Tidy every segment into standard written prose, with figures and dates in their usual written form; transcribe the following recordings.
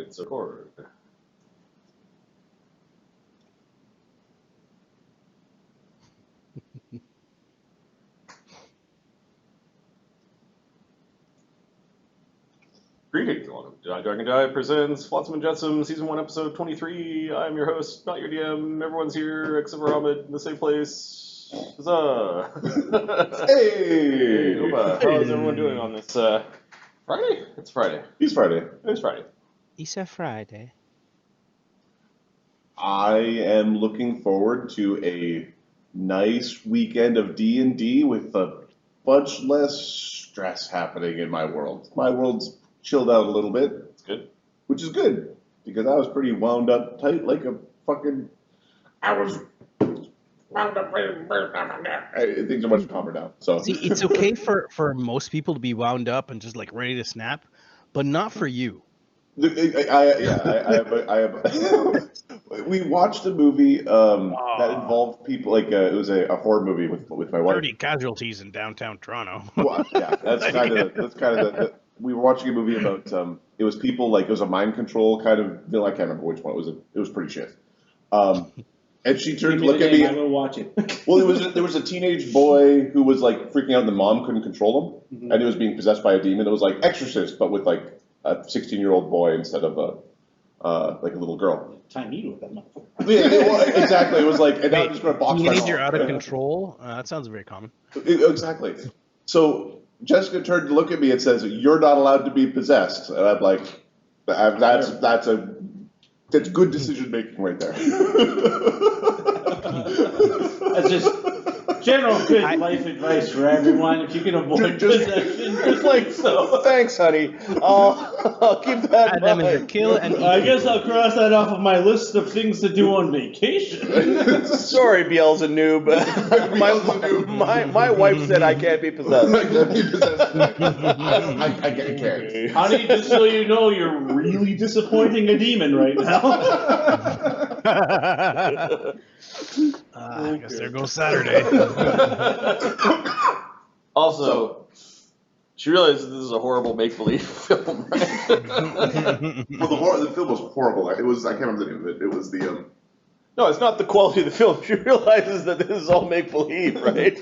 It's a horrid. Greetings, welcome to Dragon Dive presents Flotsam and Jetsam, Season 1, Episode 23. I'm your host, not your DM. Everyone's here except for Ahmed in the same place. Huzzah! Hey! Opa. How is everyone doing on this Friday? It's Friday. It's Friday. It's Friday. It's a Friday. I am looking forward to a nice weekend of D&D with a bunch less stress happening in my world. My world's chilled out a little bit. It's good. Which is good, because I was pretty wound up tight like a fucking... I was wound up... Things are much calmer now, so... See, it's okay for most people to be wound up and just like ready to snap, but not for you. I have. We watched a movie that involved people like it was a horror movie with my wife. 30 casualties in downtown Toronto. Well, yeah, that's kind of the. We were watching a movie about it was people like it was a mind control kind of villain. I can't remember which one it was pretty shit. And she turned to look at me. I will watch it. Well, there was a teenage boy who was like freaking out, and the mom couldn't control him, and he was being possessed by a demon. It was like Exorcist, but with like a 16-year-old boy instead of like a little girl. Time eat with that motherfucker. Yeah, well, exactly. It was like, and now I'm just going to box right Teenager off. out of control. That sounds very common. Exactly. So Jessica turned to look at me and says, "You're not allowed to be possessed." And I'm like, "That's good decision making right there." That's just general good life advice for everyone. If you can avoid possession, just like so. Thanks, honey. I'll keep that in Add them into mind. kill and eat. I guess I'll cross that off of my list of things to do on vacation. Sorry, Biel's a noob. My wife said I can't be possessed. I can't. Honey, just so you know, you're really disappointing a demon right now. I guess there goes Saturday. Also, she realizes this is a horrible make-believe film, right? Well, the film was horrible. I can't remember the name of it. It was the No, it's not the quality of the film. She realizes that this is all make-believe, right?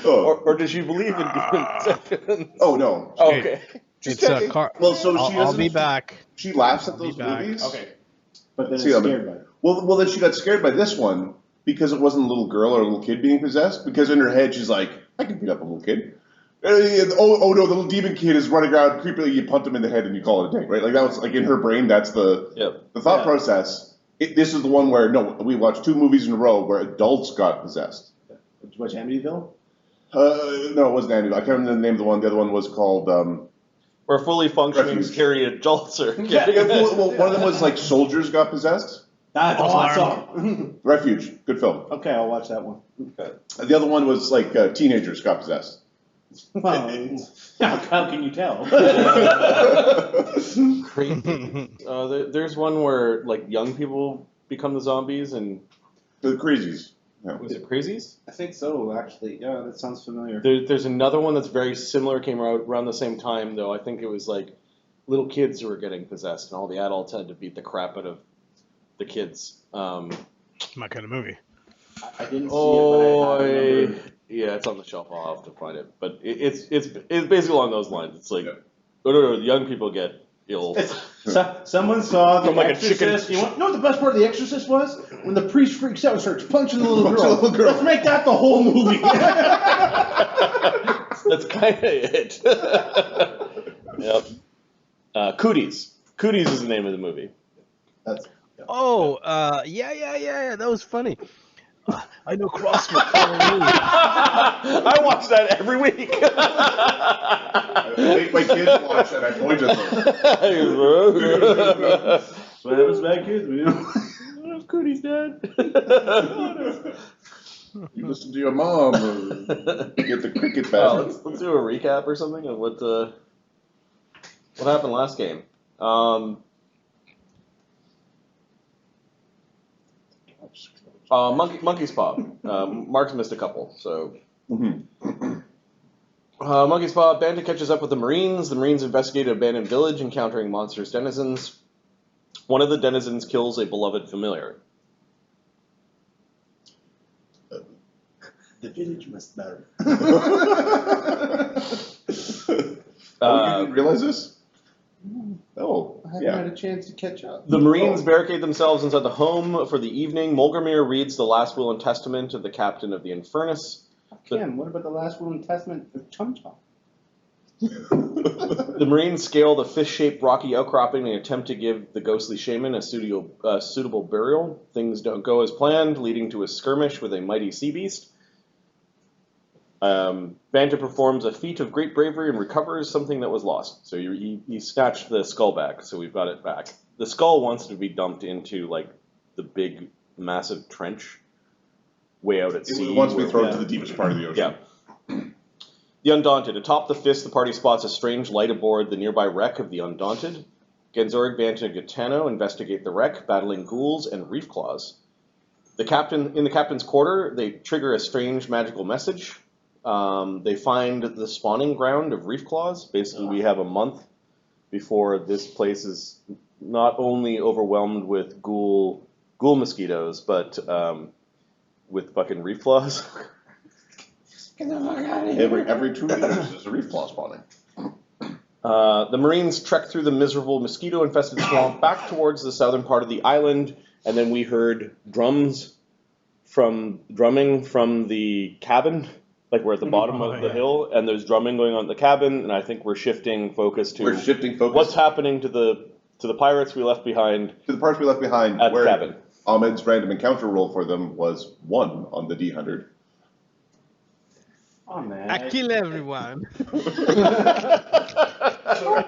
or does she believe in possession? Oh no. Okay. It's a car. Well, so I'll be back. She laughs at I'll be those back. movies. Okay. But then See, it's I mean- scared by it. Well, then she got scared by this one because it wasn't a little girl or a little kid being possessed. Because in her head, she's like, I can beat up a little kid. Oh no, the little demon kid is running around creepily. You punt him in the head and you call it a day, right? Like that was like in her brain. That's the thought process. This is the one where we watched 2 movies in a row where adults got possessed. Did you watch Amityville? No, it wasn't Amityville. I can't remember the name of the one. The other one was called. Where fully functioning Refuge. scary adults are. Well, one of them was like soldiers got possessed. That's awesome. Refuge, good film. Okay, I'll watch that one. The other one was like teenagers got possessed. Well, how can you tell? Crazy. There's one where like young people become the zombies, and The Crazies. Yeah. was it Crazies? I think so, actually. Yeah, that sounds familiar. There's another one that's very similar. Came out around the same time, though. I think it was like little kids who were getting possessed, and all the adults had to beat the crap out of the kids. My kind of movie. I didn't see it, but I remember. Yeah, it's on the shelf. I'll have to find it. But it's basically along those lines. It's like, no, the young people get ill. Someone saw The From like a Exorcist. chicken- You know what the best part of The Exorcist was? When the priest freaks out and starts punching the little girl. Little girl. Let's make that the whole movie. That's kind of it. Yep. Cooties. Cooties is the name of the movie. Oh, yeah. That was funny. I know CrossFit. Hallelujah. I watch that every week. I make my kids watch that. I pointed them. What happens back kids, man? Cooties, Dad. You listen to your mom. Get the cricket bat. Let's do a recap or something of what happened last game. Monkey's Paw. Mark's missed a couple, so. Mm-hmm. Monkey Spot Bandit catches up with the Marines. The Marines investigate an abandoned village, encountering monstrous denizens. One of the denizens kills a beloved familiar. The village must burn. You didn't realize this? Oh, I haven't yeah. had a chance to catch up. The Marines barricade themselves inside the home for the evening. Molgromere reads the last will and testament of the captain of the Infernus. Kim, what about the last will and testament of Chum Chum? The Marines scale the fish-shaped rocky outcropping and attempt to give the ghostly shaman a suitable burial. Things don't go as planned, leading to a skirmish with a mighty sea beast. Banter performs a feat of great bravery and recovers something that was lost. So he snatched the skull back, so we've got it back. The skull wants to be dumped into like the big, massive trench way out at sea. It wants to be thrown to the deepest part of the ocean. Yeah. The Undaunted. Atop the Fist, the party spots a strange light aboard the nearby wreck of the Undaunted. Genzorig, Banta, and Gotano investigate the wreck, battling ghouls and reef claws. In the captain's quarter, they trigger a strange magical message. They find the spawning ground of reef claws. Basically, we have a month before this place is not only overwhelmed with ghoul mosquitoes, but with fucking reef claws. Get the fuck out of here. Every 2 meters there's a reef claw spawning. The Marines trek through the miserable mosquito-infested swamp back towards the southern part of the island, and then we heard drumming from the cabin. Like we're at the bottom of the hill, and there's drumming going on in the cabin, and I think we're shifting focus to what's happening to the pirates we left behind. To the parts we left behind at where the cabin. Ahmed's random encounter roll for them was 1 on the D100. Oh man. I kill everyone.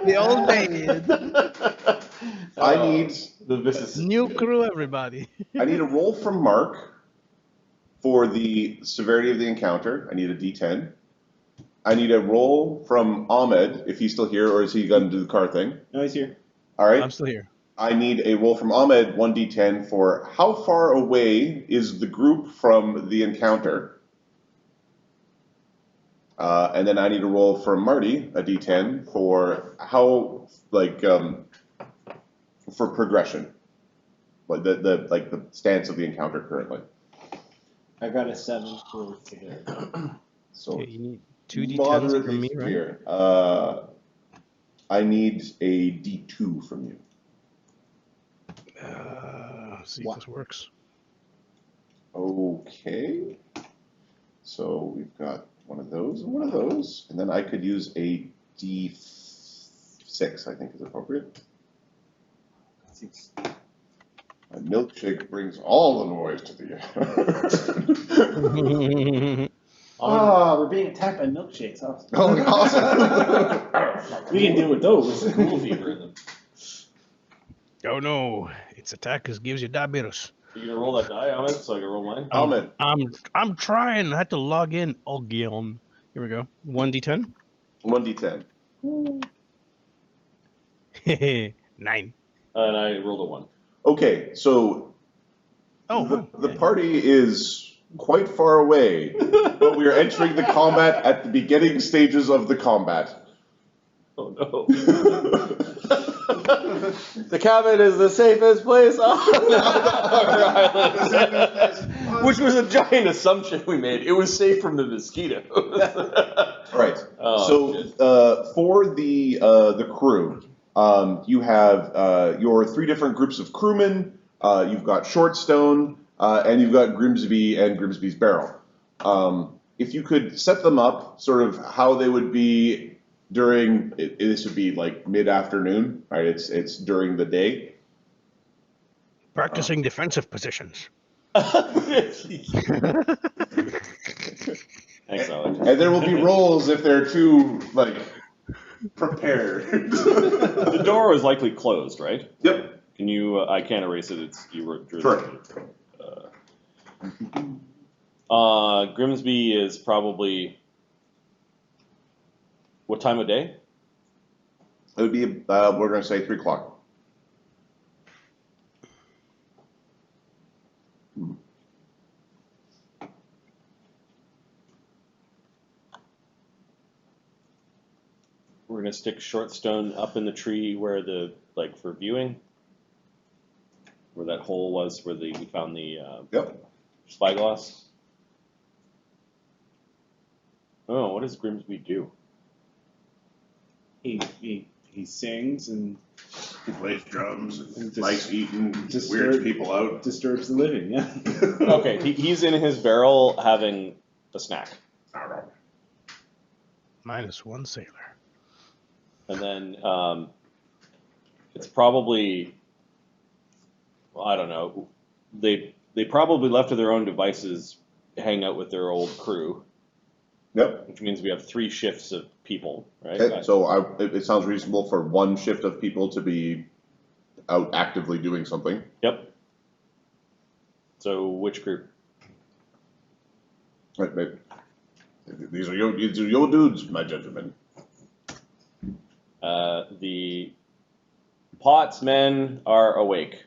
The old maid. I need New crew, everybody. I need a roll from Mark for the severity of the encounter. I need a D10. I need a roll from Ahmed, if he's still here, or is he going to do the car thing? No, he's here. All right. I'm still here. I need a roll from Ahmed, 1d10, for how far away is the group from the encounter. And then I need a roll from Marty, a d10, for how, for progression. Like the stance of the encounter currently. I got a 7 for today. So Okay, you need 2 D10s moderately from me, right? severe. I need a D2 from you. See if this works. Okay. So we've got one of those and one of those. And then I could use a D6, I think is appropriate. A milkshake brings all the noise to the air. Oh, we're being attacked by milkshakes. Awesome. Oh, awesome. We can deal with those. Ghoul fever in them. Oh no, its attackers gives you diabetes. You gonna roll that die, Ahmed, so I can roll mine? Ahmed. I'm trying. I had to log in again. Here we go. 1d10. 1d10. 9. And I rolled a 1. Okay, so the party is quite far away, but we are entering the combat at the beginning stages of the combat. Oh no. The cabin is the safest place on our island. Which was a giant assumption we made. It was safe from the mosquitoes. Right. For the crew, you have your 3 different groups of crewmen. You've got Shortstone, and you've got Grimsby and Grimsby's Barrel. If you could set them up, sort of how they would be during, this would be like mid-afternoon, right? It's during the day. Practicing defensive positions. Thanks, Alex. And there will be rolls if they're too, prepared. The door is likely closed, right? Yep. Can you? I can't erase it. You were. Sure. Grimsby is probably what time of day? It would be, we're going to say 3 o'clock. gonna stick Shortstone up in the tree where for viewing, where that hole was, where we found the Yep. spyglass. Oh, what does Grimsby do? He sings and He plays drums, And likes eating, disturb- weirds people out. disturbs the living. Yeah. Okay, he's in his barrel having a snack. -1 sailor. And then it's probably, well, I don't know, they probably left to their own devices hang out with their old crew, Yep. which means we have 3 shifts of people, right? Okay, so it sounds reasonable for one shift of people to be out actively doing something. Yep. So which group? Right. These are your dudes, my gentlemen. The Potts men are awake.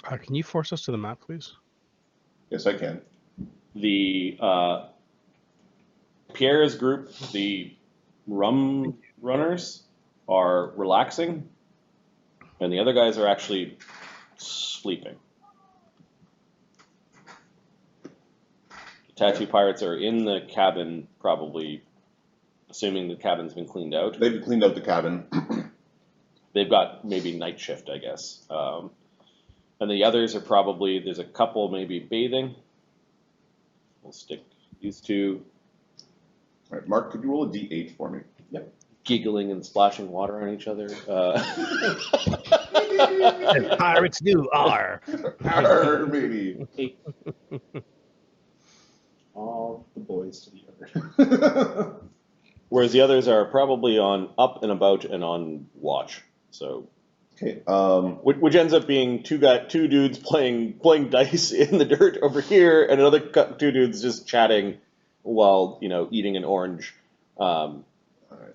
Can you force us to the map, please? Yes, I can. The Pierre's group, the rum runners, are relaxing, and the other guys are actually sleeping. The tattoo pirates are in the cabin, probably, assuming the cabin's been cleaned out. They've cleaned out the cabin. They've got maybe night shift, I guess. And the others are probably, there's a couple maybe bathing. We'll stick these 2 All right, Mark, could you roll a d8 for me? giggling and splashing water on each other. As pirates do. R. Arr, baby. All the boys to the other. Whereas the others are probably on up and about and on watch. So, Okay. which ends up being two dudes playing dice in the dirt over here, and another 2 dudes just chatting while eating an orange, All right.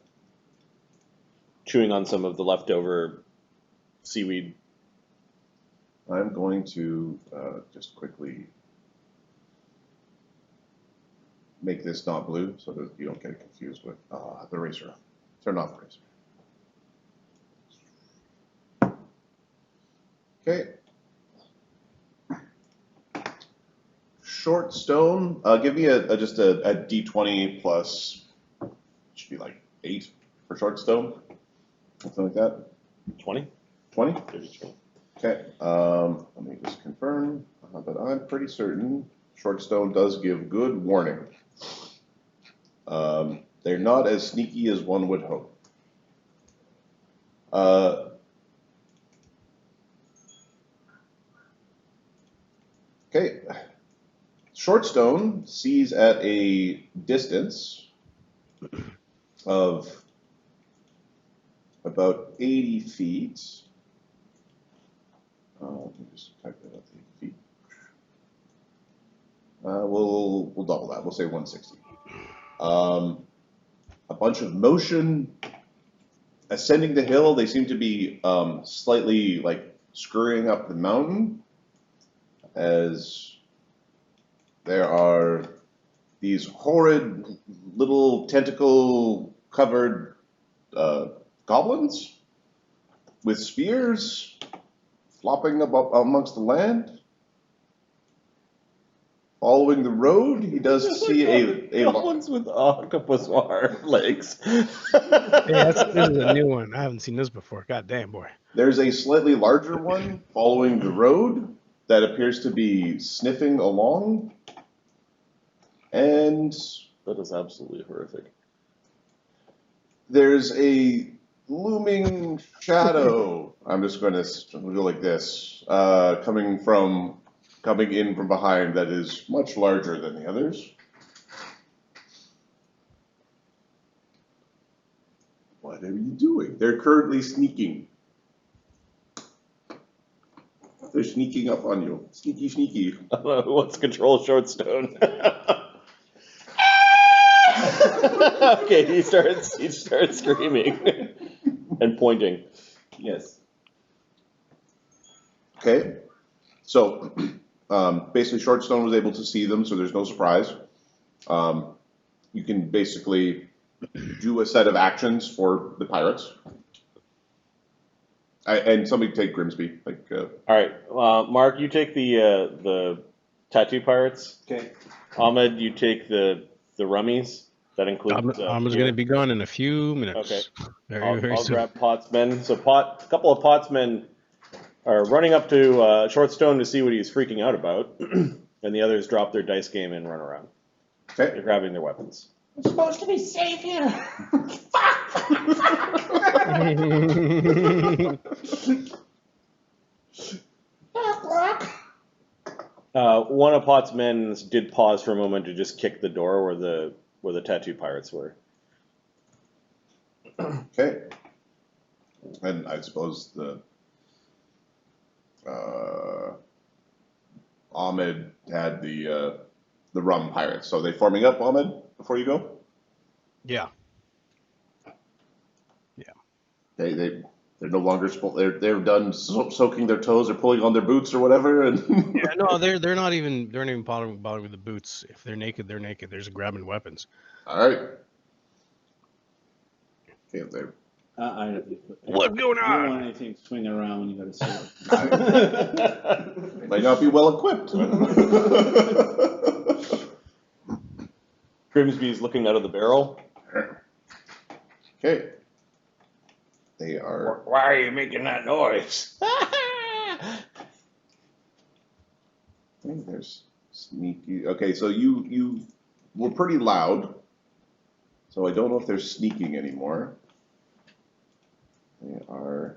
chewing on some of the leftover seaweed. I'm going to just quickly make this not blue so that you don't get confused with the eraser. Turn off the eraser. Okay. Shortstone, give me just a d20 plus, should be like 8 for Shortstone, something like that. 20? 20? 32. Okay, let me just confirm, but I'm pretty certain Shortstone does give good warning. They're not as sneaky as one would hope. Okay, Shortstone sees at a distance of about 80 feet. Let me just type that up, 80 feet. We'll double that. We'll say 160. A bunch of motion ascending the hill. They seem to be slightly scurrying up the mountain, as there are these horrid little tentacle covered goblins with spears flopping amongst the land. Following the road, he does see a ones with octopus legs. Hey, this is a new one. I haven't seen this before. God damn, boy. There's a slightly larger one following the road that appears to be sniffing along, and That is absolutely horrific. there's a looming shadow. I'm just going to go like this, coming in from behind, that is much larger than the others. What are you doing? They're currently sneaking. They're sneaking up on you. Sneaky, sneaky. I don't know who wants to control Shortstone. Okay, he starts screaming and pointing. Yes. Okay. So, basically, Shortstone was able to see them, so there's no surprise. You can basically do a set of actions for the pirates. And somebody take Grimsby. All right, Mark, you take the tattoo pirates. Okay. Ahmed, you take the rummies. That includes. I'm just Pierre. gonna be gone in a few minutes. Okay. Very I'll soon. grab Potsmen. So a couple of Potsmen are running up to Shortstone to see what he's freaking out about, and the others drop their dice game and run around. Okay. They're grabbing their weapons. I'm supposed to be safe here. One of Pot's men did pause for a moment to just kick the door where the tattoo pirates were. Okay. And I suppose the Ahmed had the rum pirates. So are they forming up, Ahmed, before you go? Yeah. They're no longer they're done soaking their toes or pulling on their boots or whatever. And Yeah, no, they're not even bothering with the boots. If they're naked, they're naked. They're just grabbing weapons. all right. Okay, they're What's going You don't on? want anything swinging around when you got a sword. might not be well equipped. Grimsby's looking out of the barrel. Okay. They are. Why are you making that noise? I think there's sneaky. Okay, so you were pretty loud, so I don't know if they're sneaking anymore. They are.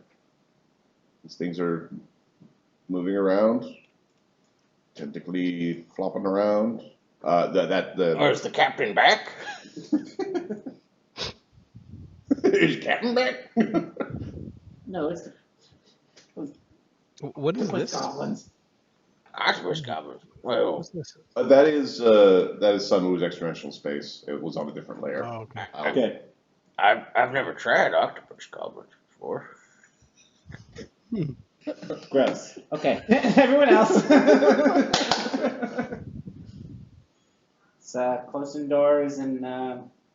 These things are moving around, tentacly flopping around. Is the captain back? Is Captain back? No, it's What is this? goblins. Octopus goblins. Well, What's this? That is Sunwoo's extra-dimensional space. It was on a different layer. Oh, okay. Okay. I've never tried octopus goblins before. Gross. Okay. Everyone else. So closing doors and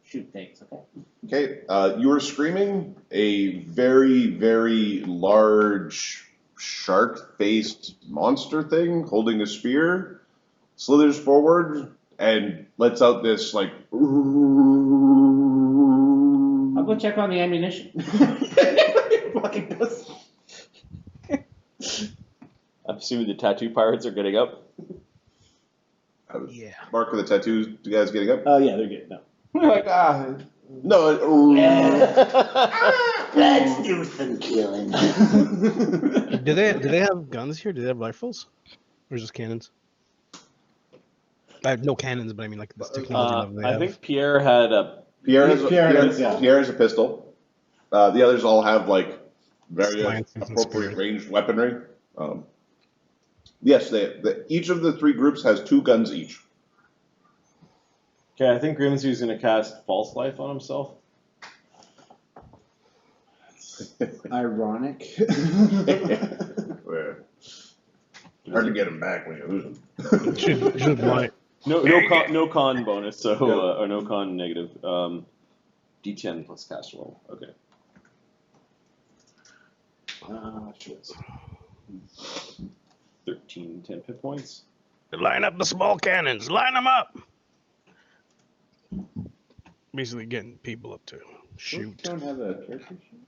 shoot things. Okay. Okay, you are screaming. A very, very large shark-faced monster thing holding a spear slithers forward and lets out this like. I'll go check on the ammunition. Fucking pussy. I'm assuming the tattoo pirates are getting up. Yeah. Mark of the tattoos, you guys getting up? Oh yeah, they're good. No. Like, No. Let's do some killing. Do they have guns here? Do they have rifles? Or just cannons? No cannons, but I mean like this technology level they I have. think Pierre had a. Pierre has Pierre a pistol. The others all have like very Lances and appropriate spears. ranged weaponry. Yes, each of the three groups has 2 guns each. Okay, I think Grimsby's going to cast False Life on himself. Ironic. Hard to get them back when you lose them. Should blind. No con bonus, so or no con negative. D10 plus cast roll. Okay. Sure. 13, 10 hit points. Line up the small cannons. Line them up. Basically getting people up to shoot. Don't have a character sheet?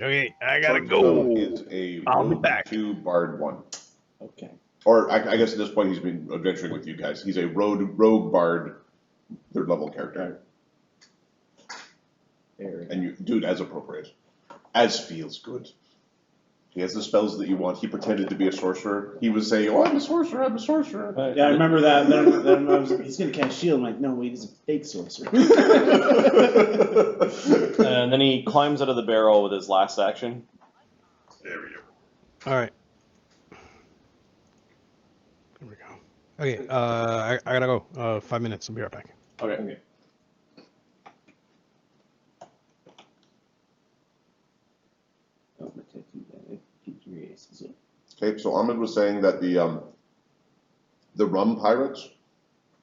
Okay, I gotta Shortstone go. is a I'll be rogue back. 2 bard 1. Okay. Or I guess at this point he's been adventuring with you guys. He's a rogue bard 3rd level character. And you, dude, as appropriate. As feels good. He has the spells that you want. He pretended to be a sorcerer. He was saying, "Oh, I'm a sorcerer. I'm a sorcerer." Yeah, I remember that. Then I was, he's gonna cast shield. I'm like, no, wait, he's a fake sorcerer. And then he climbs out of the barrel with his last action. There we go. All right. There we go. Okay, I gotta go. 5 minutes. I'll be right back. Okay. Okay, so Ahmed was saying that the rum pirates,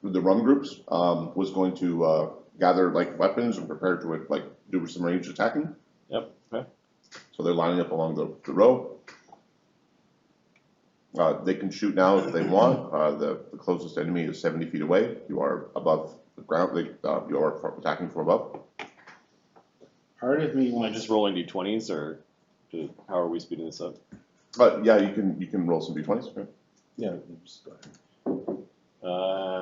the rum groups, was going to gather like weapons and prepare to like do some ranged attacking. Yep. Okay. So they're lining up along the row. They can shoot now if they want. The closest enemy is 70 feet away. You are above the ground. You are attacking from above. Part of me Am I wants just rolling d20s, or how are we speeding this up? Yeah, you can roll some d20s. Okay. Yeah, just go ahead.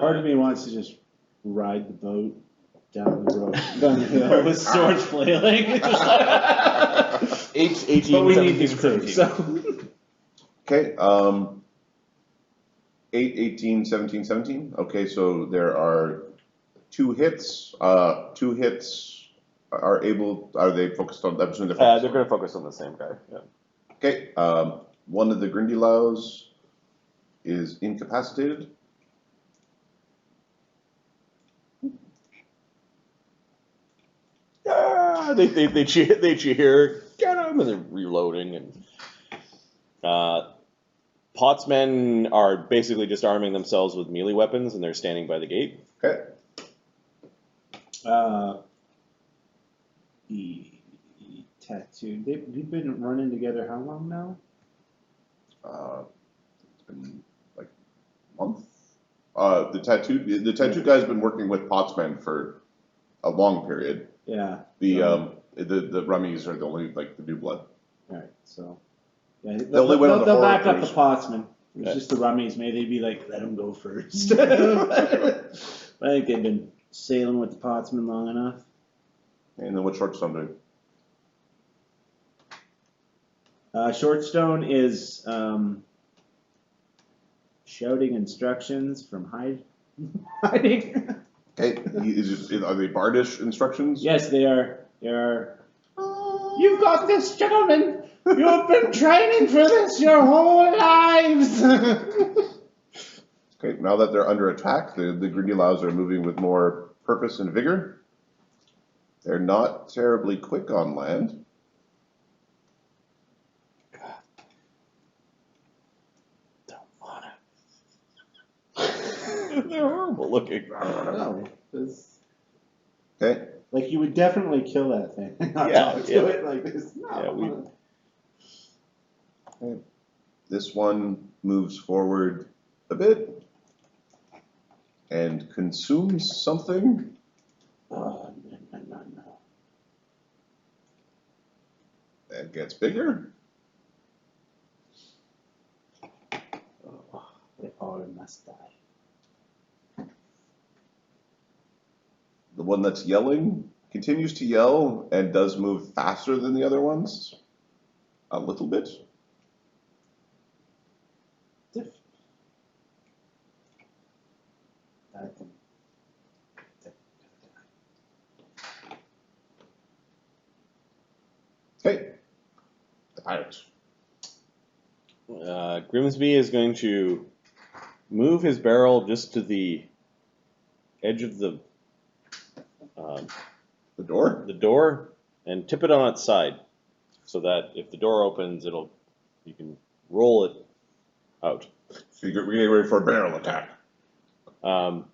Part of me wants to just ride the boat down the road, down the hill with swords flailing. 18, But we 17, need these two. 17. So. Okay. 8, 18, 17, 17. Okay, so there are 2 hits. 2 hits are able. Are they focused on? I'm assuming They're going to focus on the same guy. Yeah. Okay. One of the grindylows is incapacitated. They cheer, get him, and they're reloading. And Potsmen are basically just arming themselves with melee weapons, and they're standing by the gate. Okay. The tattoo. We've been running together how long now? It's been like a month. The tattoo guy's been working with Potsman for a long period. Yeah. The rummies are the only like the new blood. All right. So. Yeah, They'll back up the cruise. Potsman. It's just the rummies. Maybe they'd be like, let them go first. I think they've been sailing with the Potsman long enough. And then what's Shortstone doing? Shortstone is shouting instructions from hiding. Okay, are they bardish instructions? Yes, they are. They are. You've got this, gentlemen. You have been training for this your whole lives. Okay, now that they're under attack, the grindylows are moving with more purpose and vigor. They're not terribly quick on land. Don't want it. They're horrible looking. No, Okay, like you would definitely kill that thing. Yeah, Do it like this. No. Yeah, this one moves forward a bit and consumes something. No. That gets bigger. They all must die. The one that's yelling continues to yell and does move faster than the other ones. A little bit. Okay. The pirates. Grimsby is going to move his barrel just to the edge of the door? the door and tip it on its side, so that if the door opens, you can roll it out. So you're getting ready for a barrel attack. No,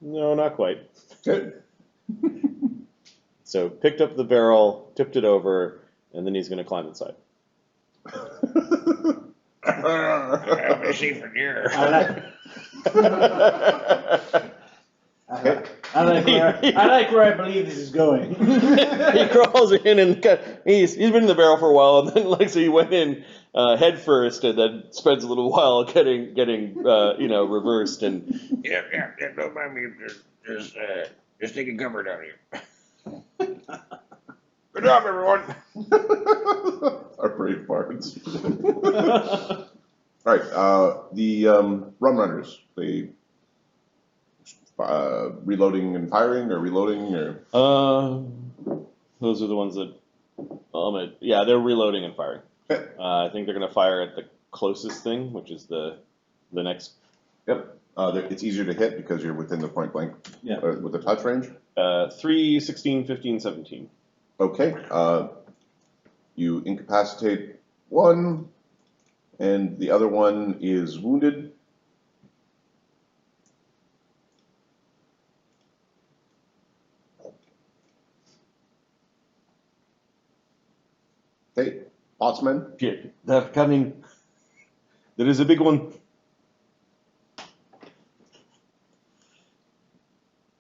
not quite. Okay. So picked up the barrel, tipped it over, and then he's going to climb inside. Safer near. I like where I believe this is going. He crawls in and he's been in the barrel for a while, and then so he went in head first, and then spends a little while getting reversed and yeah, don't mind me, just taking cover down here. Good job, everyone. Our brave bards. All right, the rum runners. They reloading and firing, or reloading, or those are the ones that. Yeah, they're reloading and firing. Okay. I think they're going to fire at the closest thing, which is the next. Yep. It's easier to hit because you're within the point blank. Yeah. With the touch range. 3, 16, 15, 17. Okay. You incapacitate one, and the other one is wounded. Okay, Flotsam. Yeah, they're coming. There is a big one.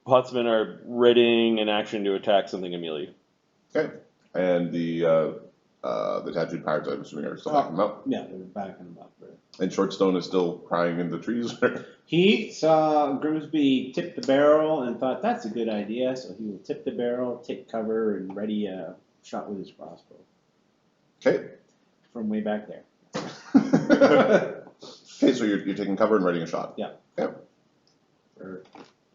Potsmen are readying an action to attack something immediately. Okay, and the tattooed pirates, I'm assuming, are still backing them up. Yeah, they're backing him up. Right? And Shortstone is still crying in the trees. He saw Grimsby tip the barrel and thought that's a good idea, so he will tip the barrel, take cover, and ready a shot with his crossbow Okay. from way back there. Okay, so you're taking cover and readying a shot. Yeah. Yeah. Or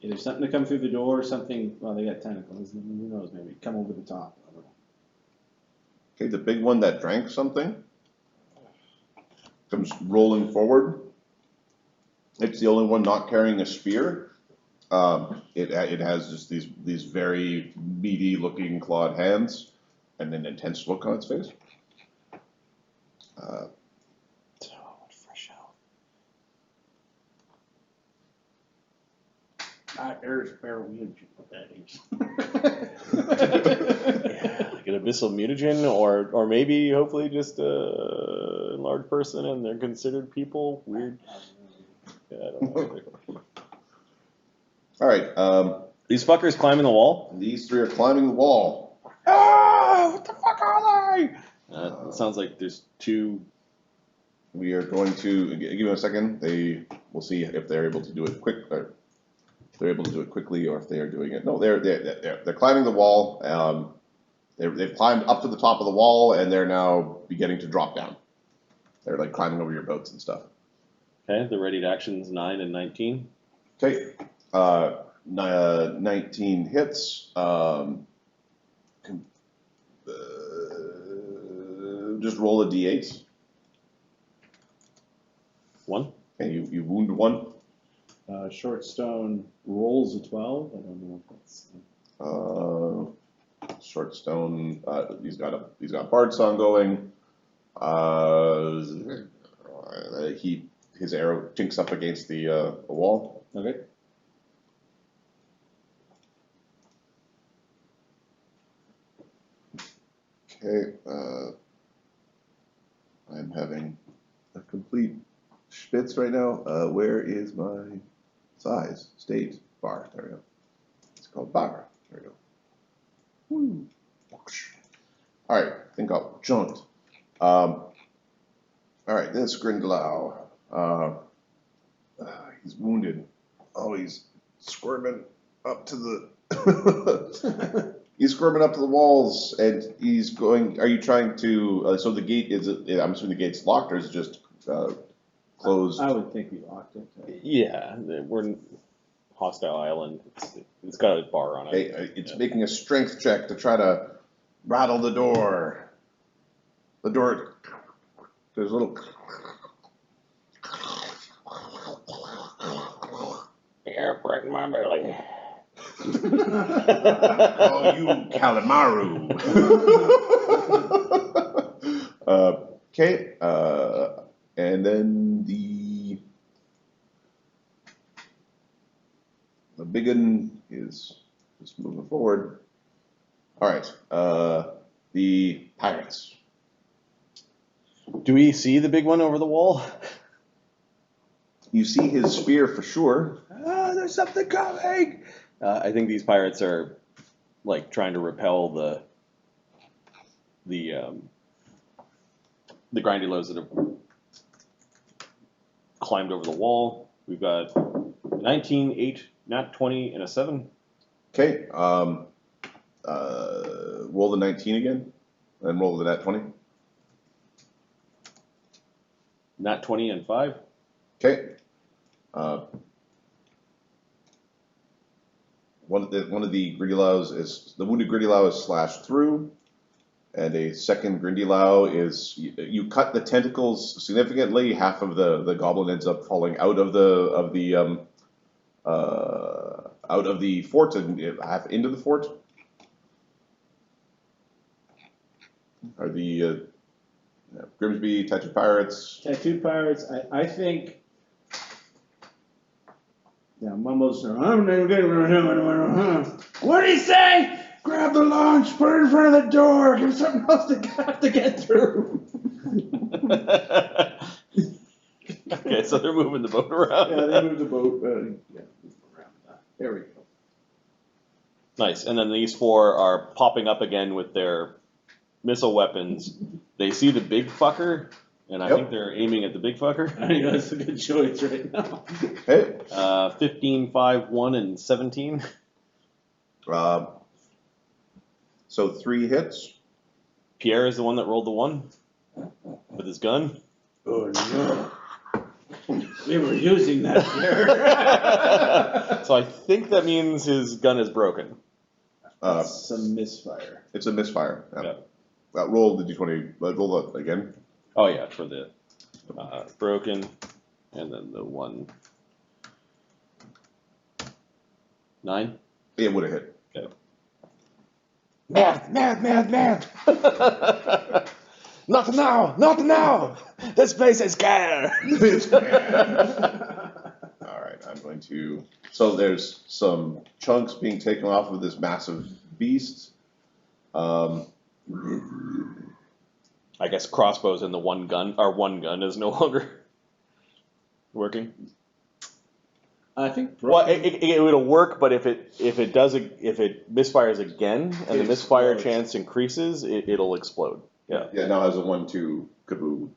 either something to come through the door or something, well, they got tentacles, who knows, maybe come over the top. I don't know. Okay, the big one that drank something comes rolling forward. It's the only one not carrying a spear. It has just these very meaty looking clawed hands and an intense look on its face. Fresh out. There's barrel mutagen, what that is. Like an abyssal mutagen, or maybe, hopefully, just a large person, and they're considered people. Weird. Yeah, I don't know. All right, These fuckers climbing the wall. these three are climbing the wall. Ah! What the fuck are they? It sounds like there's two. We are going to give them a second. We'll see if they're able to do it quick. Or they're able to do it quickly, or if they are doing it. No, they're climbing the wall. They've climbed up to the top of the wall, and they're now beginning to drop down. They're like climbing over your boats and stuff. Okay, the ready to actions 9 and 19. Okay, 19 hits. Just roll a d8. 1. And you wound one. Shortstone rolls a 12. I don't know if that's. Shortstone. He's got Bard Song going. His arrow tinks up against the wall. Okay. Okay. I'm having a complete spitz right now. Where is my size state bar? There we go. It's called bar. There we go. Woo. All right. I think I'll jaunt. All right. This Grindy Low. He's wounded. Oh, he's squirming up to the. He's squirming up to the walls, and he's going. Are you trying to? So the gate is. I'm assuming the gate's locked, or is it just closed? I would think we locked it. Yeah, we're in hostile island. It's got a bar on it. Okay, it's making a strength check to try to rattle the door. The door. There's a little. You're breaking my belly. Oh, you Calamaru. Okay, and then the big one is just moving forward. All right, the pirates. Do we see the big one over the wall? You see his spear for sure. Ah, there's something coming. I think these pirates are like trying to repel the grindy lows that have climbed over the wall. We've got 19, 8, nat 20, and a 7. Okay, roll the 19 again, and roll the nat 20. Nat 20 and 5. Okay. One of the grindylows is the wounded grindylow is slashed through, and a second grindylow is you cut the tentacles significantly. Half of the goblin ends up falling out of the fort and half into the fort. Are the Grimsby tattooed pirates? Tattooed pirates, I think. Yeah, Mumbo's. I'm never getting rid of him. What did he say? Grab the launch, put it in front of the door, give something else to get through. Okay, so they're moving the boat around. Yeah, they moved the boat. Move around that. There we go. Nice. And then these four are popping up again with their missile weapons. They see the big fucker, and I think they're aiming at the big fucker. I think that's a good choice right now. Hey. 15, 5, 1, and 17. So 3 hits. Pierre is the one that rolled the 1 with his gun. Oh no. We were using that here. So I think that means his gun is broken. That's a misfire. It's a misfire. Yeah. Roll the d20. Roll that again. Oh yeah, for the broken, and then the 1. 9. It would have hit. Okay. Math. Not now! Not now! This place is scared! Alright, I'm going to... So there's some chunks being taken off of this massive beast. I guess crossbows and the one gun is no longer working. I think. Well, it'll work, but if it misfires again and the misfire chance increases, it'll explode. Yeah. Yeah, now has a 1-2 kaboom.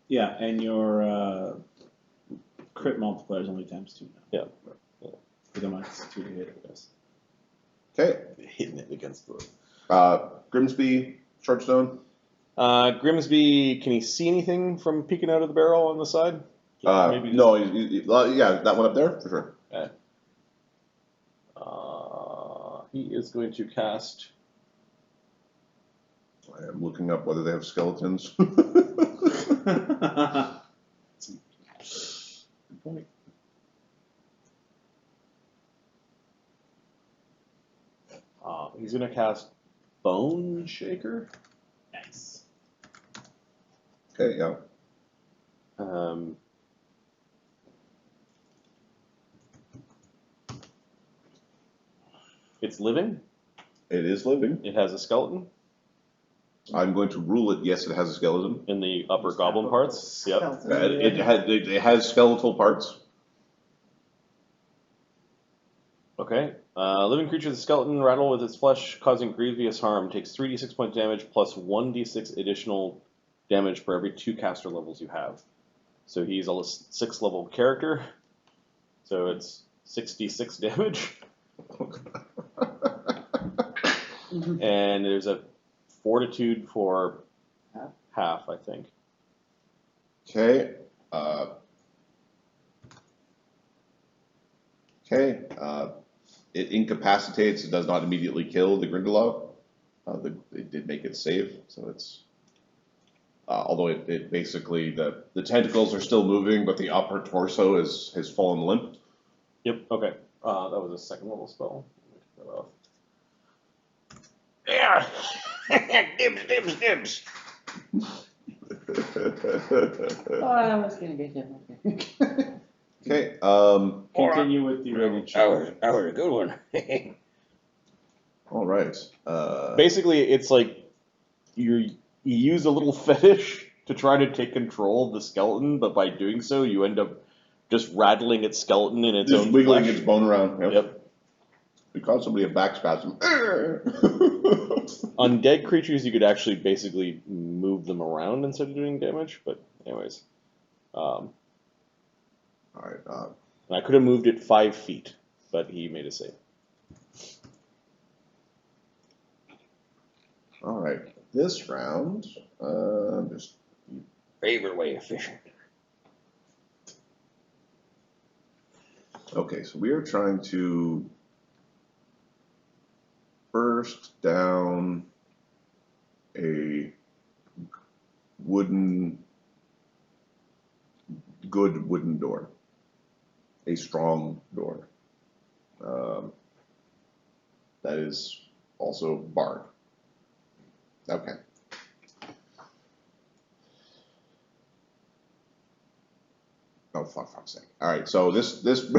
Yeah, and your crit multiplier is only times 2 now. Yeah. For the max 2 to hit, I guess. Okay. Hitting it against the. Grimsby, Shortstone. Grimsby, can he see anything from peeking out of the barrel on the side? Maybe No, yeah, that one up there for sure. Okay. He is going to cast. I am looking up whether they have skeletons. Good point. He's going to cast Bone Shaker. Nice. Okay, yeah. It's living. It is living. It has a skeleton I'm going to rule it, yes, it has a skeleton. in the upper goblin parts. Yep. It has skeletal parts. Okay. Living creature with a skeleton rattle with its flesh, causing grievous harm. Takes 3d6 points damage plus 1d6 additional damage for every 2 caster levels you have. So he's a 6th level character. So it's 66 damage. And there's a fortitude for half, I think. Okay. It incapacitates. It does not immediately kill the Grindy Low. It did make it safe, so it's. Although it basically the tentacles are still moving, but the upper torso has fallen limp. Yep. Okay. That was a 2nd level spell. Let me take that off. Yeah. Dibs. Oh, that was gonna be different. Okay. Continue with the ready check. That was a good one. All right. Basically, it's like you use a little fetish to try to take control of the skeleton, but by doing so, you end up just rattling its skeleton in its Just own wiggling flesh. its bone around. Yep. We caught somebody a back spasm. On dead creatures, you could actually basically move them around instead of doing damage. But anyways, All right. and I could have moved it 5 feet, but he made a save. All right. This round, just Favorite way of fishing. okay. So we are trying to burst down a good wooden door, a strong door that is also barred. Okay. Oh, fuck's sake. All right, so this It's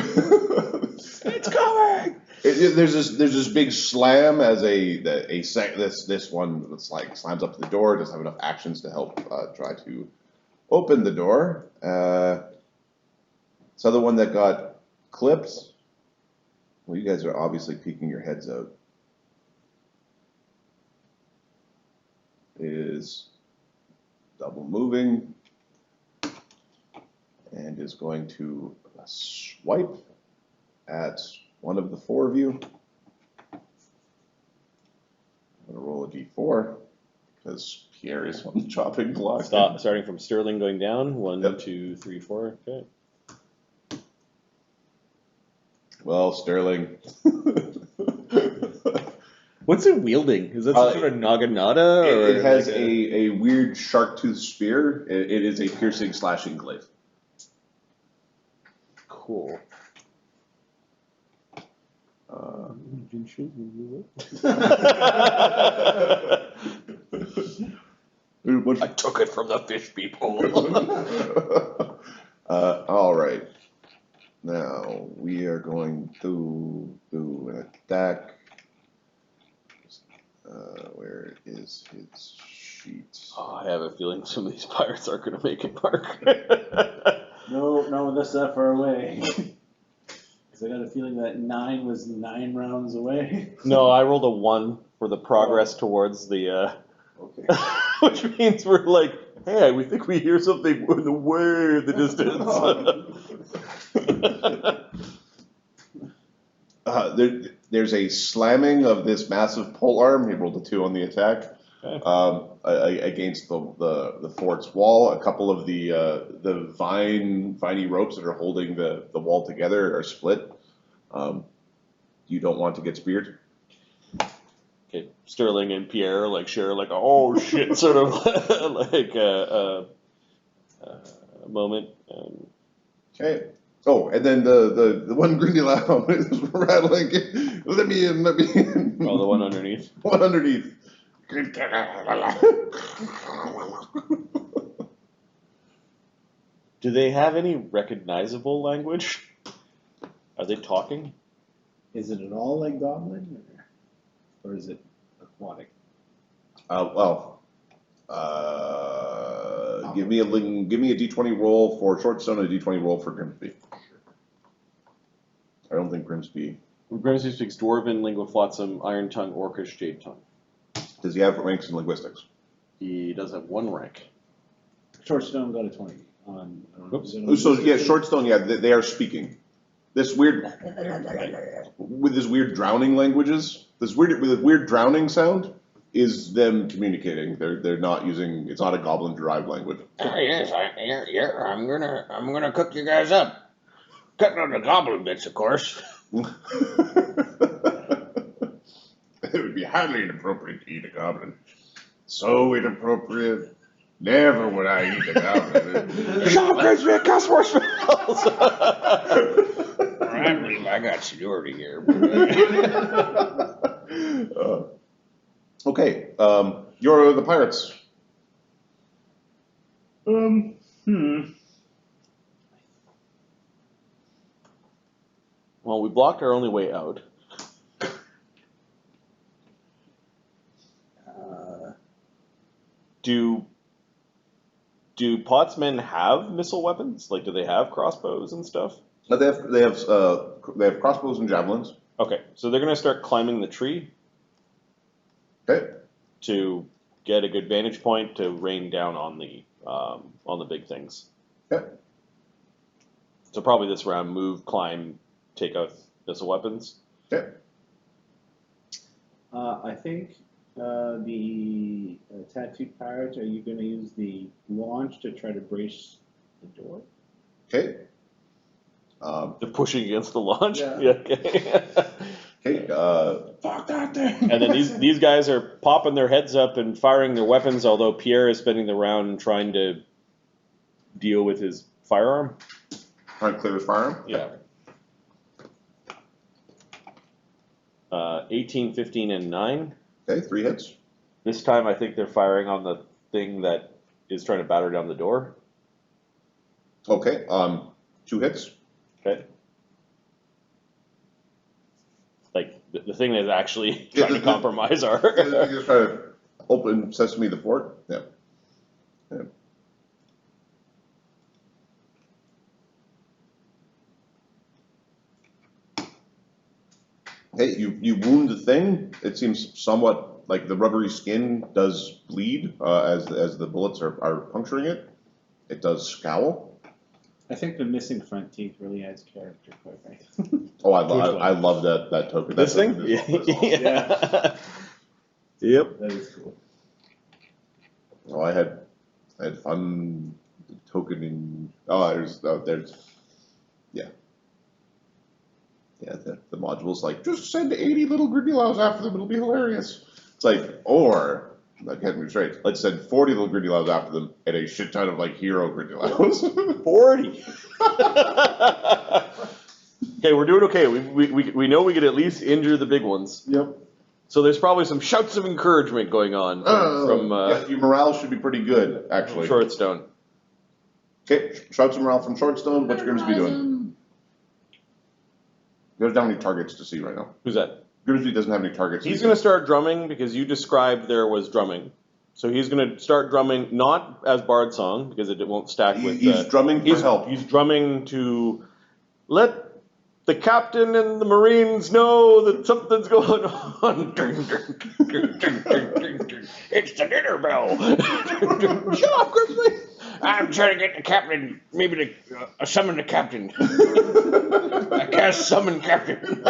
coming! There's this big slam as this one that's like slams up to the door. Doesn't have enough actions to help try to open the door. This other one that got clipped. Well, you guys are obviously peeking your heads out. Is double moving and is going to swipe at one of the four of you. I'm going to roll a d4 because Pierre is on the chopping block. Starting from Sterling going down. 1, Yep. 2, 3, 4. Okay. Well, Sterling. What's it wielding? Is that some sort of naginata? Or It has like a weird shark tooth spear. It is a piercing, slashing glaive. Cool. I took it from the fish people. All right. Now we are going to do an attack. Where is his sheet? Oh, I have a feeling some of these pirates aren't going to make it, Mark. No, that's that far away. Because I got a feeling that 9 was 9 rounds away. No, I rolled a 1 for the progress towards the. Okay. Which means we're like, hey, we think we hear something in the way in the distance. There's a slamming of this massive pole arm. He rolled a 2 on the attack. Okay. Against the fort's wall. A couple of the viney ropes that are holding the wall together are split. You don't want to get speared. Okay, Sterling and Pierre like share like a oh shit sort of like a moment. Okay. Oh, and then the one Grindy Low is rattling. Let me in. Oh, the one underneath. One underneath. Do they have any recognizable language? Are they talking? Is it at all like Goblin? Or is it aquatic? Give me a d20 roll for Shortstone and a d20 roll for Grimsby. I don't think Grimsby. Grimsby speaks Dwarven, Lingua Flotsam, Iron Tongue, Orcish, Jade Tongue. Does he have ranks in linguistics? He does have 1 rank. Shortstone got a 20 on. Oops. So yeah, Shortstone. Yeah, they are speaking. This weird with this weird drowning languages. This weird drowning sound is them communicating. They're not using. It's not a goblin derived language. Yes, I'm gonna cook you guys up. Cutting out the goblin bits, of course. It would be highly inappropriate to eat a goblin. So inappropriate. Never would I eat a goblin. Shut up, Grimsby! Cuss words spells! I believe I got seniority here. Okay, you're the pirates. Well, we blocked our only way out. Do Potsmen have missile weapons? Like, do they have crossbows and stuff? They have crossbows and javelins. Okay, so they're gonna start climbing the tree Okay. to get a good vantage point to rain down on the big things. Okay. So probably this round, move, climb, take out missile weapons. Okay. I think the tattooed pirates, are you going to use the launch to try to brace the door? Okay. They're pushing against the launch. Yeah. Okay. Okay. Fuck that thing. And then these guys are popping their heads up and firing their weapons, although Pierre is spending the round trying to deal with his firearm. Trying to clear his firearm. Yeah. 18, 15, and 9. Okay, 3 hits. This time I think they're firing on the thing that is trying to batter down the door. Okay. 2 hits. Okay. the thing that's actually trying to compromise our. Just try to open Sesame the fort. Yeah. Yeah. Hey, you wound the thing. It seems somewhat like the rubbery skin does bleed as the bullets are puncturing it. It does scowl. I think the missing front teeth really adds character, quite frankly. Oh, I love that token. This That thing? token is awesome. Yeah. Yep. That is cool. Oh, I had fun tokening. Oh, there's yeah. Yeah, the module's like, just send 80 little grindylows after them, it'll be hilarious. It's like, or, like, get me straight, let's send 40 little grindylows after them and a shit ton of, like, hero grindylows. 40. Okay, we're doing okay. We know we could at least injure the big ones. Yep. So there's probably some shouts of encouragement going on from Yeah, your morale should be pretty good, actually. Shortstone. Okay, shouts of morale from Shortstone. What's Grimsby doing? He doesn't have any targets to see right now. Who's that? Grimsby doesn't have any targets. He's going to start drumming because you described there was drumming. So he's going to start drumming, not as Bard song, because it won't stack with... He's drumming for help. He's drumming to let the captain and the Marines know that something's going on. It's the dinner bell. Shut up, Grimsby! I'm trying to get the captain, maybe to summon the captain. I cast summon captain.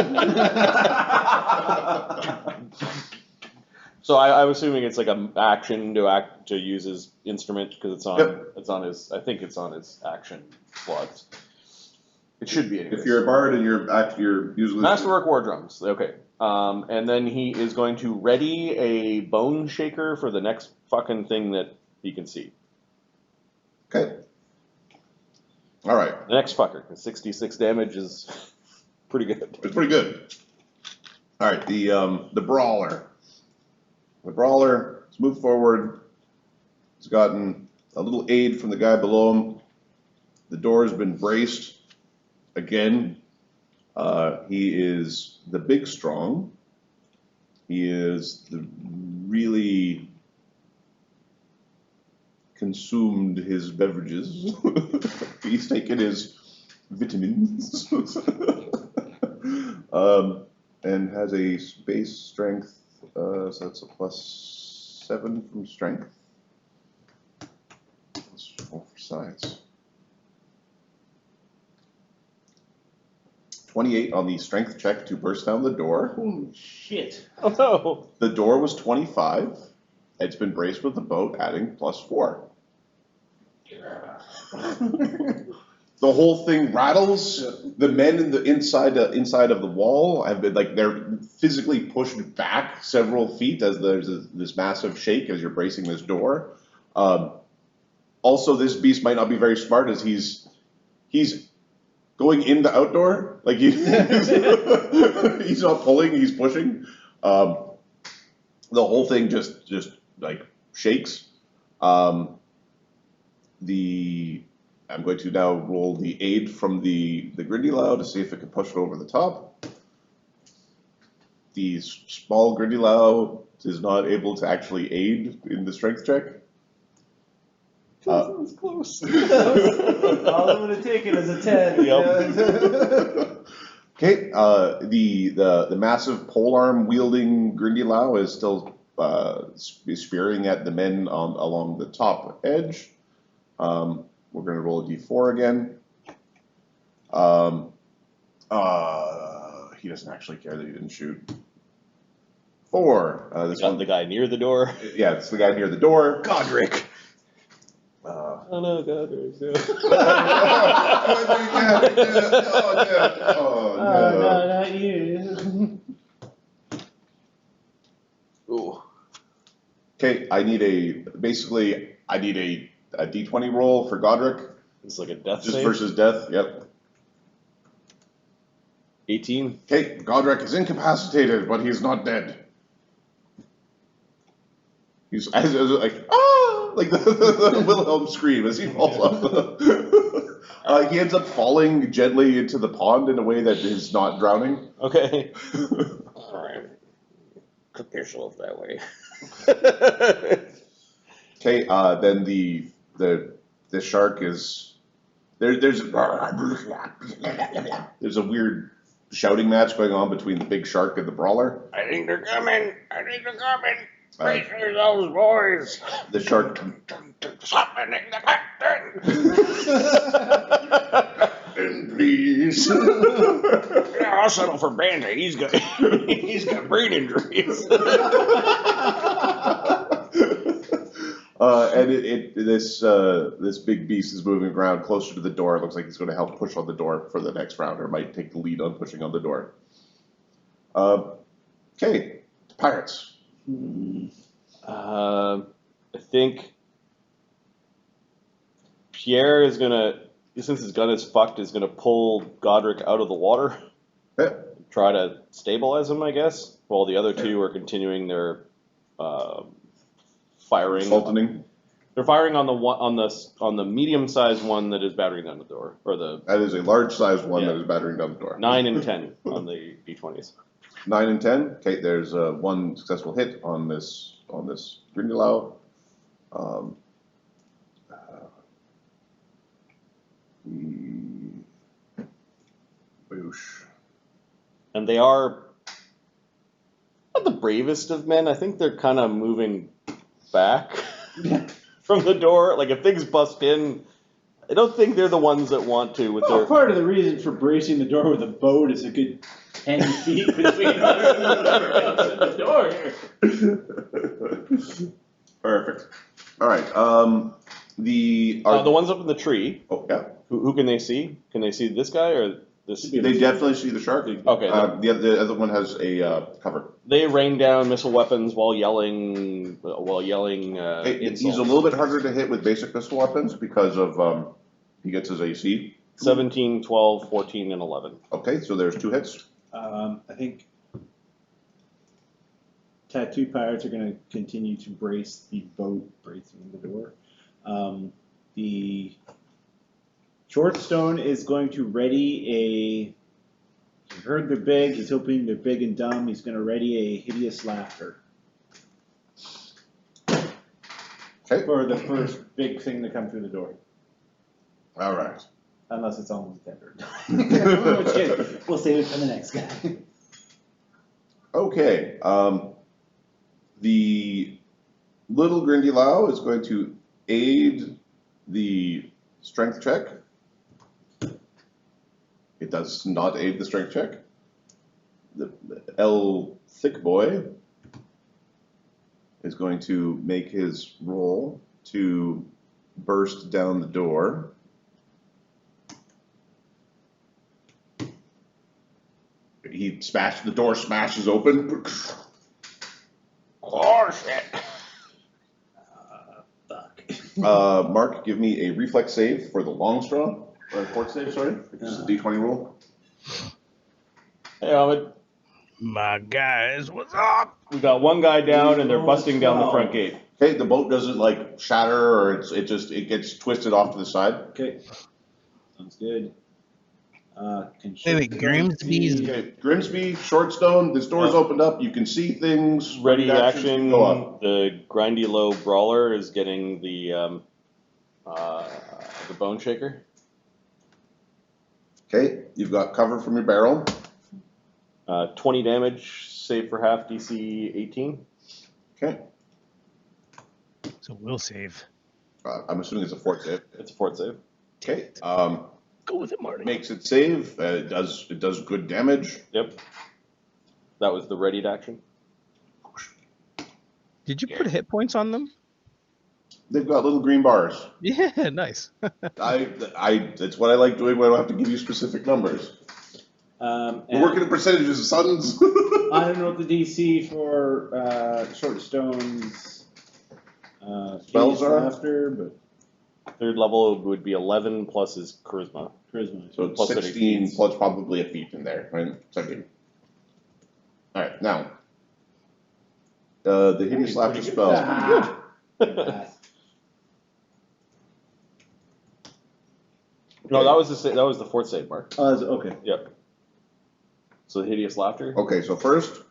So I'm assuming it's like an action to use his instrument because it's on his. I think it's on his action slots. It should be. Anyways. If you're a bard and you're usually Masterwork War Drums. Okay. And then he is going to ready a bone shaker for the next fucking thing that he can see. Okay. All right. The next fucker, because 66 damage is pretty good. It's pretty good. All right. The brawler. The brawler has moved forward. He's gotten a little aid from the guy below him. The door has been braced again. He is the big strong. He is the really consumed his beverages. He's taken his vitamins. And has a base strength, so that's a +7 from strength. Let's roll for size. 28 on the strength check to burst down the door. Holy shit. Oh no! The door was 25. It's been braced with the boat, adding +4. The whole thing rattles. The men in the inside of the wall have been they're physically pushed back several feet as there's this massive shake as you're bracing this door. Also, this beast might not be very smart as he's going in the outdoor. Like he's not pulling, he's pushing. The whole thing just like shakes. I'm going to now roll the aid from the Grindy Low to see if it can push it over the top. The small Grindy Low is not able to actually aid in the strength check. That was close. All it would have taken is a 10. Okay, the massive polearm wielding Grindy Low is still spearing at the men along the top edge. We're going to roll a d4 again. He doesn't actually care that he didn't shoot. 4. The guy near the door. Yeah, it's the guy near the door. Godric. Oh no, Godric. Oh, No, not you. Ooh. Okay, I need a d20 roll for Godric. It's like a death Just save. versus death, yep. 18. Okay, Godric is incapacitated, but he's not dead. He's like, ah! Like the Wilhelm scream as he falls off. He ends up falling gently into the pond in a way that is not drowning. Okay. cook yourself that way. Okay, then the shark is there's a weird shouting match going on between the big shark and the brawler. I think they're coming. Brace yourselves, boys. The shark. Summoning the captain. And please. Yeah, I'll settle for Banda. He's got brain injuries. And this big beast is moving around closer to the door. It looks like he's going to help push on the door for the next round, or might take the lead on pushing on the door. Okay, pirates. I think Pierre is gonna, since his gun is fucked, is gonna pull Godric out of the water. Okay. Try to stabilize him, I guess, while the other two are continuing their firing. Sultaning. They're firing on the medium-sized one that is battering down the door, or the That is a large-sized one Yeah. that is battering down the door. 9 and 10 on the d20s. 9 and 10. Okay, there's one successful hit on this Grindy Low. Boosh. And they are not the bravest of men. I think they're kind of moving back from the door. Like if things bust in, I don't think they're the ones that want to. With their Part of the reason for bracing the door with a boat is a good 10 feet between us and the door here. Perfect. All right. The ones up in the tree. oh yeah. Who can they see? Can they see this guy or this? They definitely see the shark. Okay. The other one has a cover. They rain down missile weapons while yelling. He's a insults. little bit harder to hit with basic pistol weapons because of he gets his AC. 17, 12, 14, and 11. Okay, so there's 2 hits. I think tattoo pirates are going to continue to brace the boat bracing the door. The Shortstone is going to ready he heard they're big, he's hoping they're big and dumb, he's going to ready a hideous laughter. Okay. For the first big thing to come through the door. All right. Unless it's almost tendered. In which case, we'll save it for the next guy. Okay. The little Grindy Low is going to aid the strength check. It does not aid the strength check. The L thick boy is going to make his roll to burst down the door. The door smashes open. Oh, shit. Fuck. Mark, give me a reflex save for the long straw. Or a fort save, sorry. This is a d20 roll. Hey, Ahmed. My guys, what's up? We got one guy down, and they're busting down the front gate. Okay, the boat doesn't like shatter or it gets twisted off to the side. Okay. Sounds good. Wait, Grimsby's. Okay, Grimsby, Shortstone, this door's opened up, you can see things. Ready Actions action. go up. The Grindy Low brawler is getting the bone shaker. Okay, you've got cover from your barrel. 20 damage, save for half, DC 18. Okay, So we'll save. I'm assuming it's a fort save. It's a fort save. Okay, Go with it, Marty. makes it save. It does good damage. Yep. That was the readied action. Did you put hit points on them? They've got little green bars. Yeah, nice. That's what I like doing when I don't have to give you specific numbers. We're working in percentages, sons. I don't know what the DC for Shortstone's Spells are? after, but Third level would be 11 plus his charisma. charisma. So it's Plus 16 feats. plus probably a feat in there, right? 17. All right, now the hideous laughter spell. Ah. No, that was the fort save, Mark. Oh, Yep. So the hideous laughter. Okay, so first,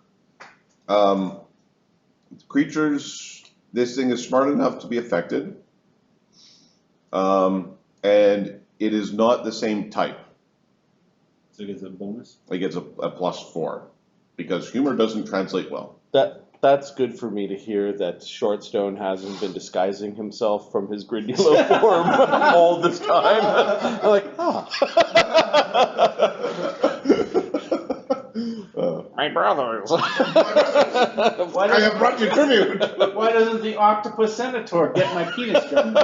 creatures, this thing is smart enough to be affected. And it is not the same type. So it gets a bonus? It gets a +4 because humor doesn't translate well. That's good for me to hear that Shortstone hasn't been disguising himself from his Grindy Low form all this time. I'm like, My brothers. I have brought you tribute. Why doesn't the octopus senator get my penis job?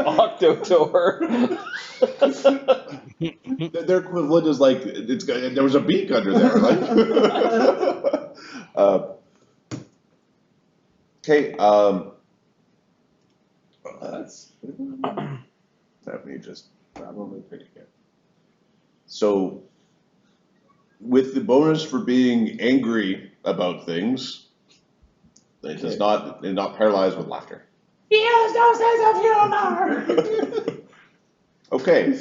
Octotor. Their equivalent is like there was a beak under there. Like, okay. That's Let me just. probably pretty good. So, with the bonus for being angry about things, it is not paralyzed with laughter. He has no sense of humor. Okay.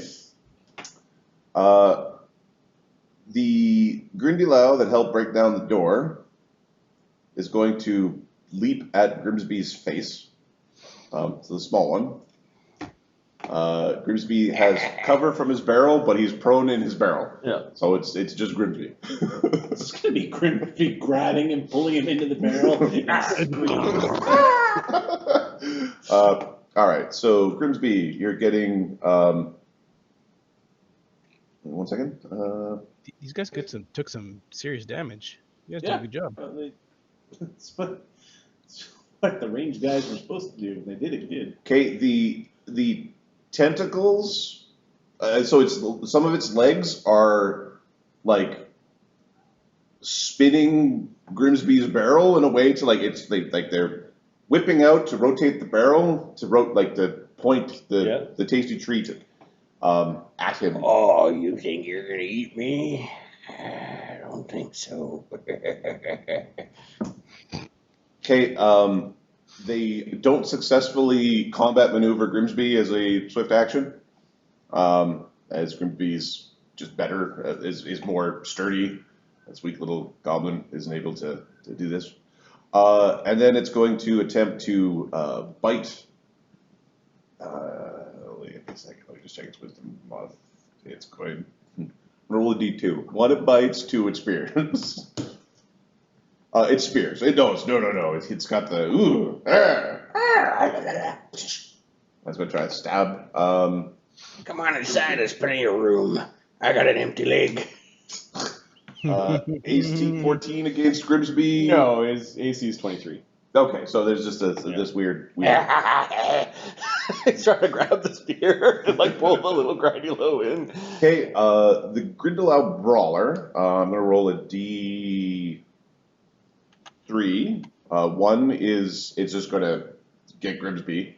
The Grindy Low that helped break down the door is going to leap at Grimsby's face. So the small one. Grimsby has cover from his barrel, but he's prone in his barrel. Yeah. So it's just Grimsby. It's gonna be Grimsby grabbing and pulling him into the barrel. All right. So Grimsby, you're getting. 1 second. These guys took some serious damage. You guys did Yeah. a good job. It's what the range guys were supposed to do. They did it good. Okay. The tentacles. So it's some of its legs are like spinning Grimsby's barrel in a way to like they're whipping out to rotate the barrel to to point the tasty treat at him. Oh, you think you're gonna eat me? I don't think so. Okay, they don't successfully combat maneuver Grimsby as a swift action, as Grimsby's just better, is more sturdy. This weak little goblin isn't able to do this. And then it's going to attempt to bite. Wait a second, let me just check its wisdom mod. It's going roll a d2. 1 it bites, 2 it spears. It spears. It knows. No. It's got the ooh. That's gonna try to stab. Come on inside, there's plenty of room. I got an empty leg. AC 14 against Grimsby. No, his AC is 23. Okay, so there's just this weird. He's trying to grab the spear and pull the little Grindy Low in. Okay, the Grindylow Brawler. I'm gonna roll a D3. 1 is it's just gonna get Grimsby.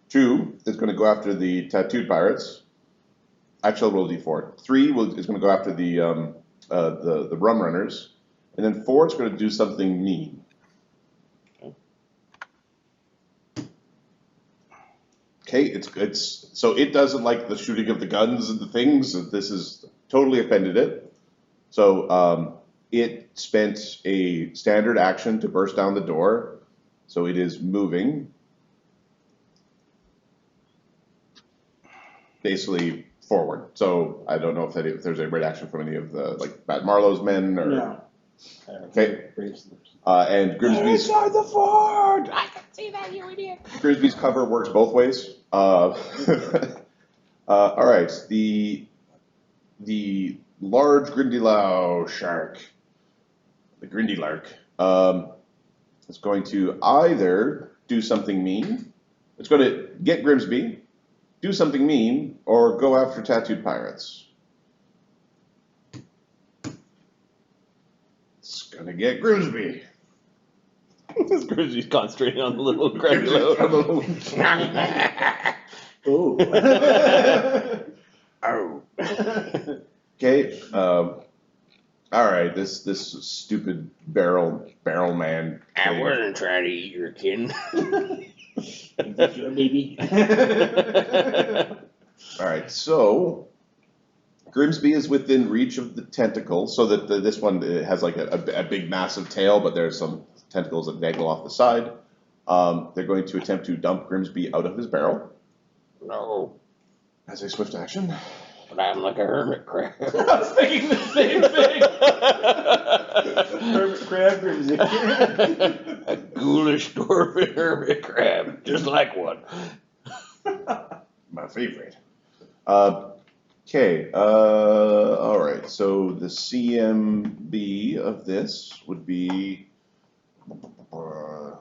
2 is gonna go after the tattooed pirates. Actually, I'll roll a D4. 3 is gonna go after the rum runners, and then 4 is gonna do something mean. Okay, it's so it doesn't like the shooting of the guns and the things. This has totally offended it. So it spent a standard action to burst down the door. So it is moving, basically forward. So I don't know if there's a great action from any of the Matt Marlowe's men or. No. Okay. And Grimsby's. Inside the fort! I can see that, you idiot. Grimsby's cover works both ways. All right, the large Grindylow shark, the Grindy Lark, is going to either do something mean. It's going to get Grimsby, do something mean, or go after tattooed pirates. It's going to get Grimsby. Grimsby's concentrating on the little Grindy Low. Oh. Oh. Okay. All right. This stupid barrel man. I thing. wasn't trying to eat your kin. Maybe. All right. So Grimsby is within reach of the tentacle, so that this one has like a big, massive tail, but there's some tentacles that dangle off the side. They're going to attempt to dump Grimsby out of his barrel. No, As a swift action. but I'm like a hermit crab. I was thinking the same thing. Hermit crab Grimsby. A ghoulish dwarven hermit crab, just like one. My favorite. Okay. All right. So the CMB of this would be. Your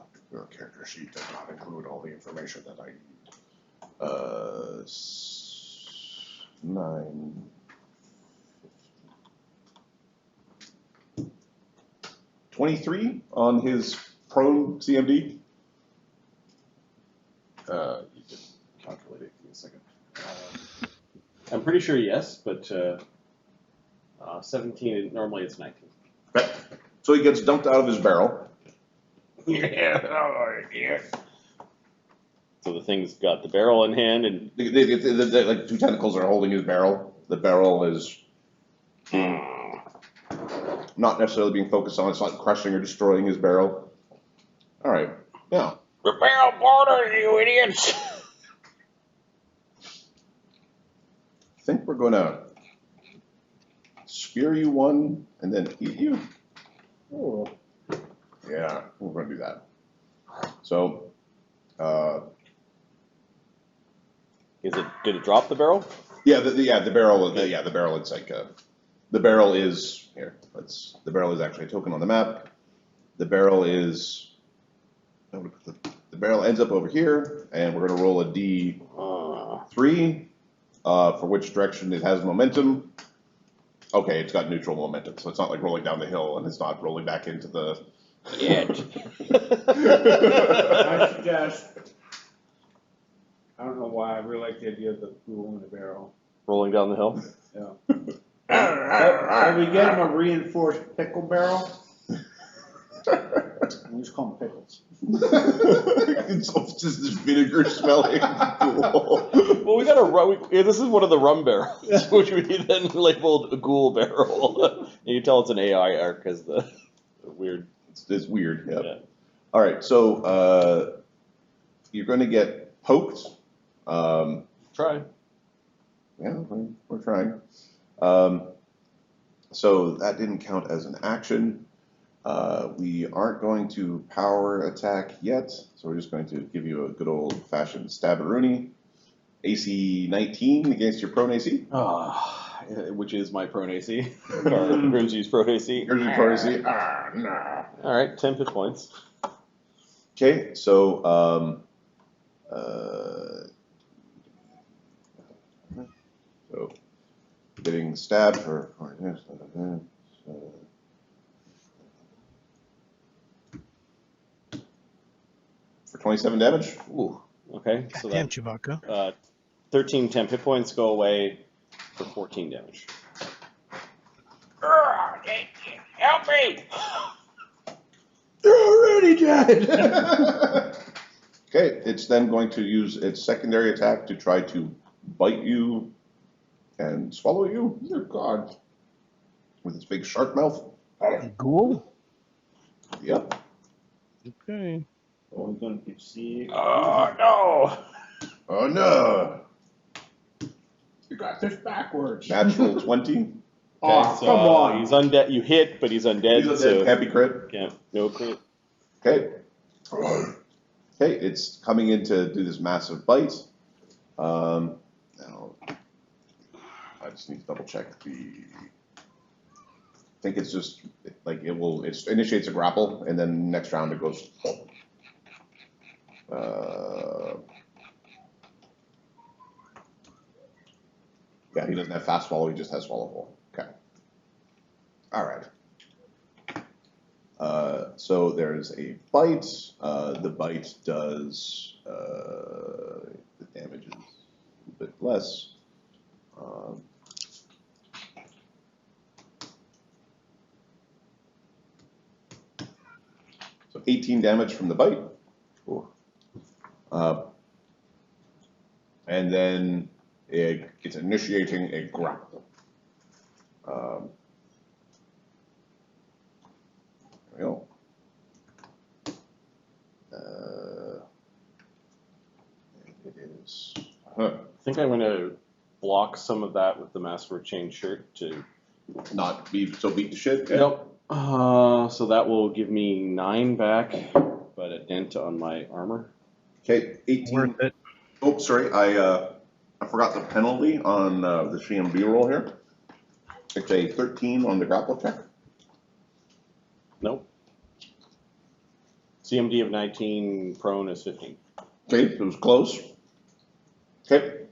character sheet does not include all the information that I need. 9. 23 on his prone CMD. You can calculate it. Give me a second. I'm pretty sure yes, but 17. Normally it's 19. Okay. So he gets dumped out of his barrel. Yeah, oh, yeah. So the thing's got the barrel in hand, and Like 2 tentacles are holding his barrel. The barrel is not necessarily being focused on. It's not crushing or destroying his barrel. All right. Now. The barrel border, you idiots! I think we're going to spear you one and then eat you. Oh. Yeah, we're going to do that. So, did it drop the barrel? yeah, the barrel. The barrel. It's like the barrel is here. The barrel is actually a token on the map. The barrel is. The barrel ends up over here, and we're going to roll a D3 for which direction it has momentum. Okay, it's got neutral momentum, so it's not like rolling down the hill, and it's not rolling back into the. Yet. I suggest. I don't know why I really like the idea of the ghoul in the barrel. Rolling down the hill. Yeah. Can we get him a reinforced pickle barrel? We just call them pickles. It's just this vinegar smelling. Well, we got a rum. This is one of the rum barrels, which we then labeled a ghoul barrel. And you tell it's an AI arc as the weird. It's weird. Yep. Yeah. All right, so you're going to get poked. Try. Yeah, we're trying. So that didn't count as an action. We aren't going to power attack yet, so we're just going to give you a good old-fashioned stabberoonie. AC 19 against your prone AC. Which is my prone AC. Or Grimsby's prone AC. Here's your prone AC. Nah. All right, 10 hit points. Okay, so getting stabbed for 27 damage. Ooh. Okay, so Damn, that Chewbacca. 13 temp hit points go away for 14 damage. Help me! You're already dead. Okay, it's then going to use its secondary attack to try to bite you and swallow you. Dear God. With its big shark mouth. Ghoul? Yep. Okay. Oh, we're going to see. Oh, no! Oh no. You got this backwards. Natural 20. Oh, so come on. He's undead. You hit, but he's undead. He's a So happy crit. can't. No crit. Okay. Okay, it's coming in to do this massive bite. Now, I just need to double check the. I think it's just like it initiates a grapple, and then next round it goes. Yeah, he doesn't have fast swallow. He just has swallow whole. Okay. All right. So there's a bite. The bite does the damage is a bit less. So 18 damage from the bite. And then it's initiating a grapple. There we go. It is. I think I'm going to block some of that with the Master of Chain shirt to. Not be so beat to shit. Yeah. Nope. So that will give me 9 back, but a dent on my armor. Okay, 18. Worth it. Oh, sorry, I forgot the penalty on the CMB roll here. It's a 13 on the grapple check. Nope. CMD of 19, prone is 15. Okay, it was close. Okay.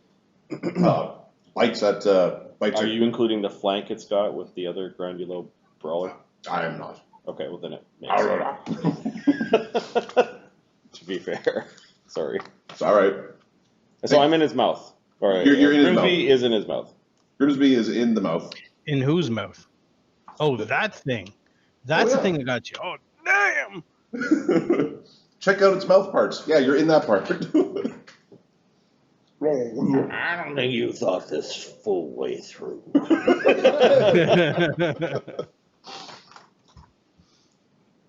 Bites that. Bites. Are you including the flank it's got with the other Grindy Low brawler? I am not. Okay, well then it makes sense. To be fair. Sorry. It's all right. So I'm in his mouth. All right. You're in his Grimsby mouth. is in his mouth. Grimsby is in the mouth. In whose mouth? Oh, that thing. That's Oh, the yeah. thing that got you. Oh, damn! Check out its mouth parts. Yeah, you're in that part. I don't think you thought this full way through.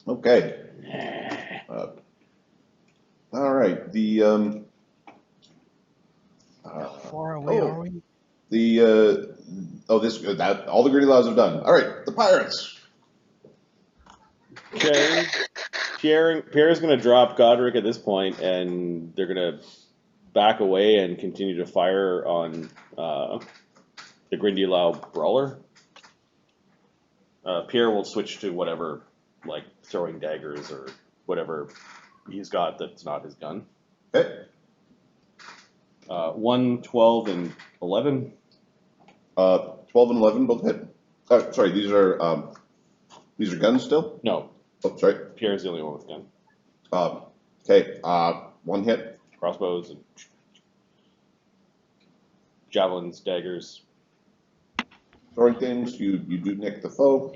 Okay. All right. The How far away are we? all the grindylows have done. All right, the pirates. Okay. Pierre's going to drop Godric at this point, and they're going to back away and continue to fire on the Grindy Low brawler. Pierre will switch to whatever, like throwing daggers or whatever he's got that's not his gun. Okay. 1, 12, and 11. 12 and 11 both hit. Sorry, these are guns still. No, Oh, sorry. Pierre's the only one with gun. Okay. 1 hit. Crossbows and javelins, daggers. Throwing things. You do nick the foe.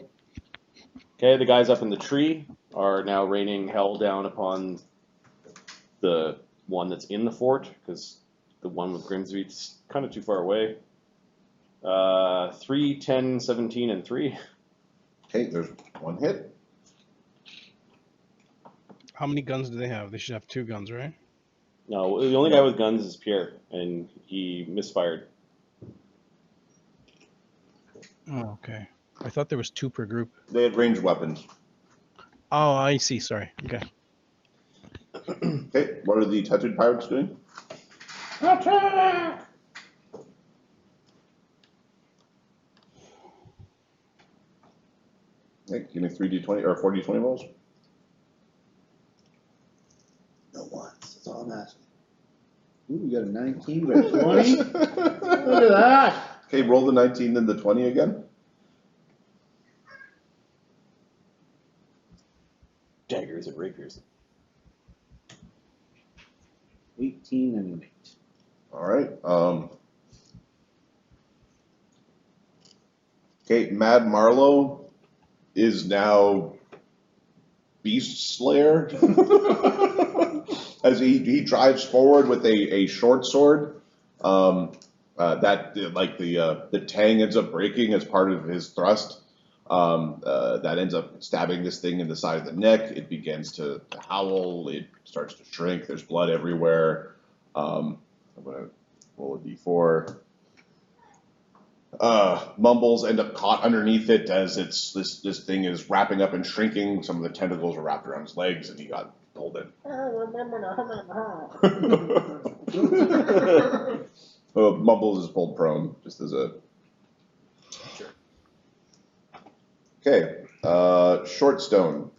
Okay, the guys up in the tree are now raining hell down upon the one that's in the fort, because the one with Grimsby is kind of too far away. 3, 10, 17, and 3. Okay, there's 1 hit. How many guns do they have? They should have 2 guns, right? No, the only guy with guns is Pierre, and he misfired. Oh, okay. I thought there was 2 per group. They had ranged weapons. Oh, I see. Sorry. Okay. Okay, what are the tattooed pirates doing? Attack! Okay, give me 3d20 or 4d20 rolls. No ones. That's all I'm asking. Ooh, we got a 19, we got a 20. Look at that. Okay, roll the 19 and the 20 again. Daggers and rapiers. 18 and an 8. All right. Okay, Mad Marlowe is now Beast Slayer as he drives forward with a short sword. The tang ends up breaking as part of his thrust. That ends up stabbing this thing in the side of the neck. It begins to howl. It starts to shrink. There's blood everywhere. I'm gonna roll a d4. Mumbles end up caught underneath it as this thing is wrapping up and shrinking. Some of the tentacles are wrapped around his legs, and he got pulled in. Mumbles is pulled prone, just as a. Okay, Shortstone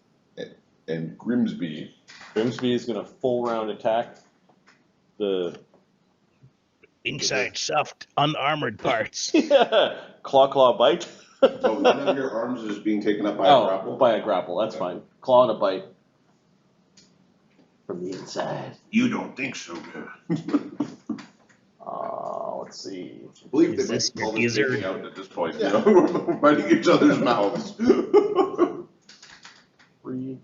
and Grimsby. Grimsby is going to full round attack the Inside soft, unarmored parts. claw bite. So one of your arms is being taken up by a grapple? By a grapple, that's fine. Claw and a bite. From the inside. You don't think so good. Let's see. I believe Is they this might call your this gizzard? taking out at this point. You know? We're biting each other's mouths. 3,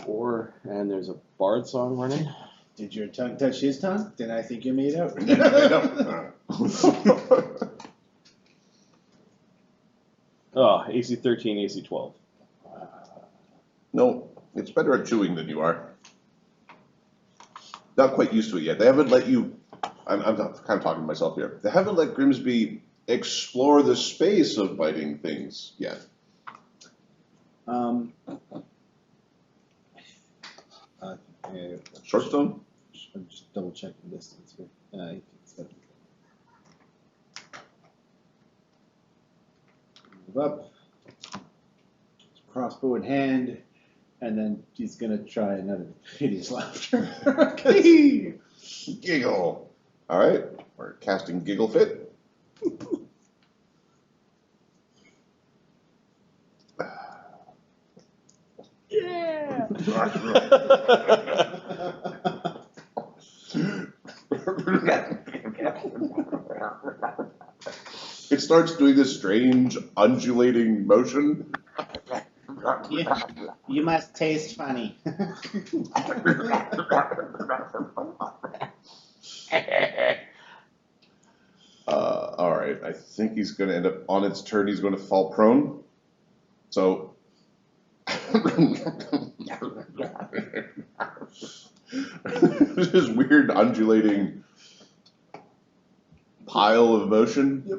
4, and there's a bard song running. Did your tongue touch his tongue? Then I think you made out. Oh, AC 13, AC 12. No, it's better at chewing than you are. Not quite used to it yet. They haven't let you. I'm kind of talking to myself here. They haven't let Grimsby explore the space of biting things yet. Shortstone? I'm just double checking distance here. I think it's better. Move up. Crossbow in hand. And then he's going to try another hideous laughter. Giggle. All right, we're casting Giggle Fit. Yeah. It starts doing this strange undulating motion. You must taste funny. All right, I think he's going to end up on its turn. He's going to fall prone. So. This weird undulating pile of motion. Yep.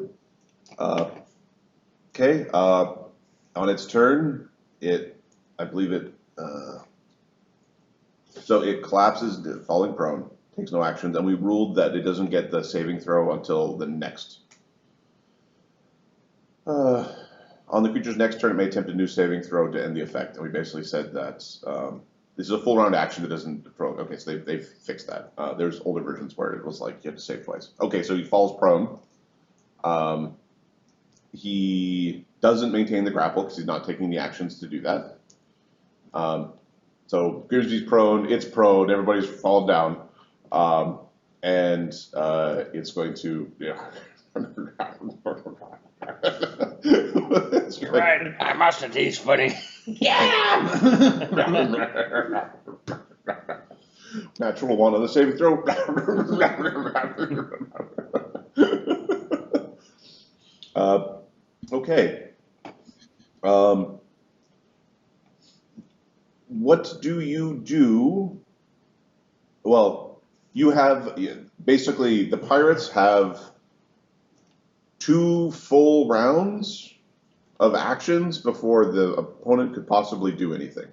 Okay. On its turn, I believe it. So it collapses, falling prone, takes no actions, and we ruled that it doesn't get the saving throw until the next. On the creature's next turn, it may attempt a new saving throw to end the effect, and we basically said that this is a full round action that doesn't. Okay, so they've fixed that. There's older versions where it was like you had to save twice. Okay, so he falls prone. He doesn't maintain the grapple because he's not taking the actions to do that. So Grimsby's prone, it's prone, everybody's fallen down, and it's going to. Yeah. You're right. I must have tasted funny. Natural one on the saving throw. Okay. What do you do? Well, you have basically the pirates have 2 full rounds of actions before the opponent could possibly do anything,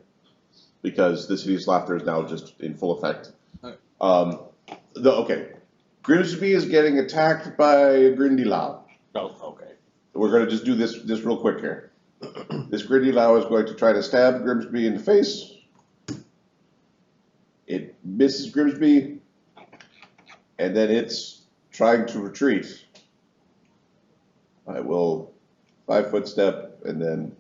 because this hideous laughter is now just in full effect. Okay. Grimsby is getting attacked by Grindy Low. Oh, okay. We're going to just do this real quick here. This Grindy Low is going to try to stab Grimsby in the face. It misses Grimsby, and then it's trying to retreat. I will 5-foot step, and then.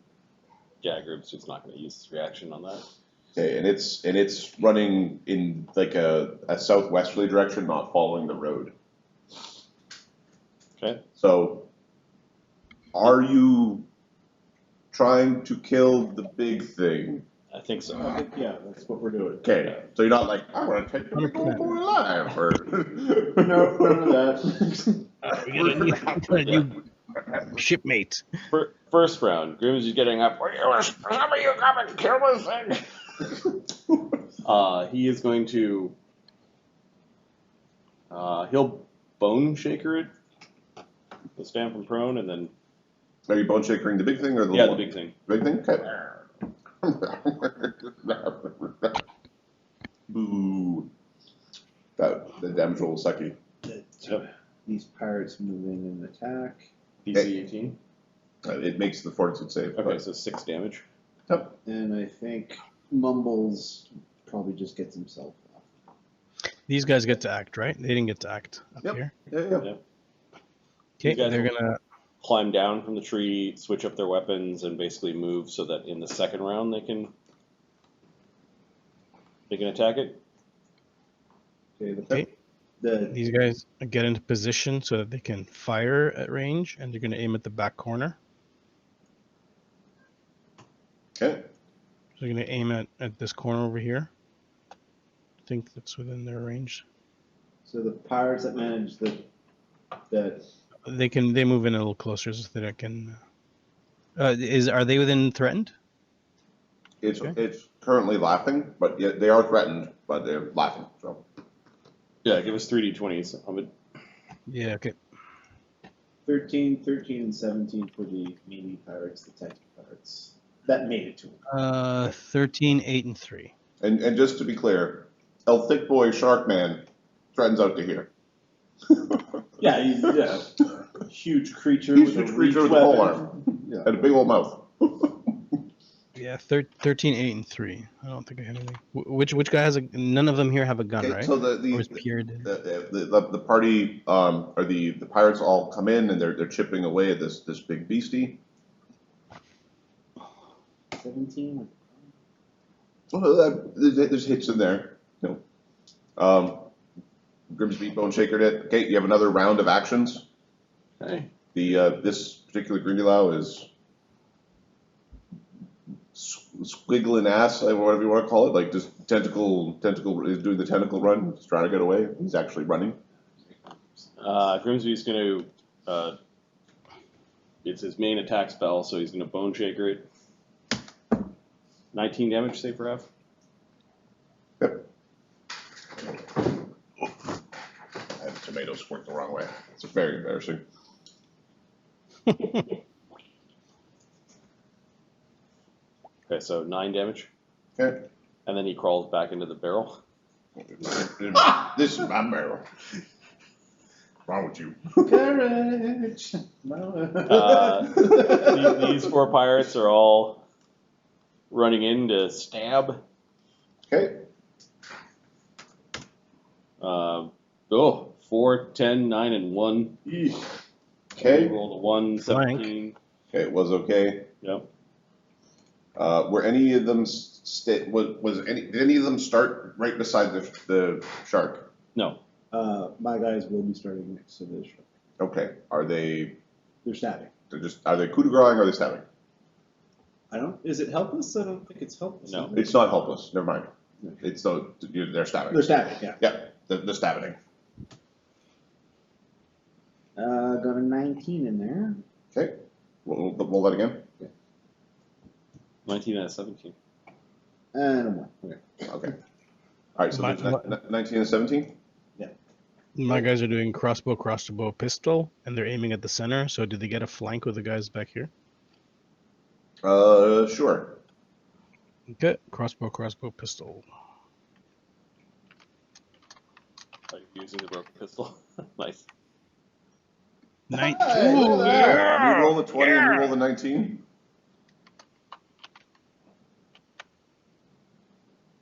Yeah, Grimsby's not going to use his reaction on that. Okay, and it's running in like a southwesterly direction, not following the road. Okay. So, are you trying to kill the big thing? I think so. Yeah, that's what we're doing. Okay, so you're not like, I'm going to take the big old boy alive, or No, none of that. We got a new shipmate. First round, Grimsby's getting up. Some of you come and kill this thing. He is going to. He'll bone shaker it. He'll stand from prone and then. Are you bone shakering the big thing or the Yeah, little the one? big thing. Big thing? Okay. Boo. The damage roll is sucky. Yep. These pirates move in and attack. DC 18. It makes the fortitude save. Okay, so 6 damage. Yep. And I think Mumbles probably just gets himself off. These guys get to act, right? They didn't get to act up Yep. here. Yeah. Okay, These guys they're will- gonna. Climb down from the tree, switch up their weapons, and basically move so that in the second round they can attack it. Okay, These guys get into position so that they can fire at range, and they're gonna aim at the back corner. Okay. So they're gonna aim at this corner over here. I think that's within their range. So the pirates that manage that They move in a little closer so that I can. Are they within threatened? It's Okay. it's currently laughing, but yet they are threatened, but they're laughing. So Yeah, give us 3d20s. Yeah. Okay. 13, 13, and 17 for the melee pirates, the tentacle pirates. That made it to him. 13, 8, and 3. and just to be clear, El Thick Boy Sharkman threatens out to here. Yeah, he's huge creature Huge with a creature reach with a pole weapon. arm Yeah. and a big old mouth. Yeah, 13, 8, and 3. I don't think I had anything. Which guy has a? None of them here have a gun, Okay, right? so Or is Pierre dead? the party or the pirates all come in and they're chipping away at this big beastie. 17. Well, there's hits in there. You know. Grimsby bone shakered it. Okay, you have another round of actions. Okay. This particular Grindy Low is squiggling ass, whatever you want to call it, like just tentacle is doing the tentacle run, just trying to get away. He's actually running. Grimsby's going to. It's his main attack spell, so he's going to bone shaker it. 19 damage, save for F. Yep. I had the tomato squirt the wrong way. It's very embarrassing. Okay, so 9 damage. Okay. And then he crawls back into the barrel. This is my barrel. What's wrong with you? Courage! These 4 pirates are all running in to stab. Okay. 4, 10, 9, and 1. Okay. Rolled a 1, 17. Okay, it was okay. Yep. Were any of them did any of them start right beside the shark? No. My guys will be starting next to the shark. Okay. Are they They're stabbing. are they coup de grace or are they stabbing? Is it helpless? I don't think it's helpless. No. is it? It's not helpless. Never mind. It's they're stabbing. They're stabbing, yeah. Yeah, they're stabbing. Got a 19 in there. Okay. Roll that again. 19 out of 17. And a 1. Okay. Okay. All right. So My- there's 19 and 17. My guys are doing crossbow, pistol, and they're aiming at the center. So did they get a flank with the guys back here? Sure. Okay, crossbow, pistol. Are you using the broken pistol? Nice. 19. Hey, look at that. You roll the 20 and you roll the 19.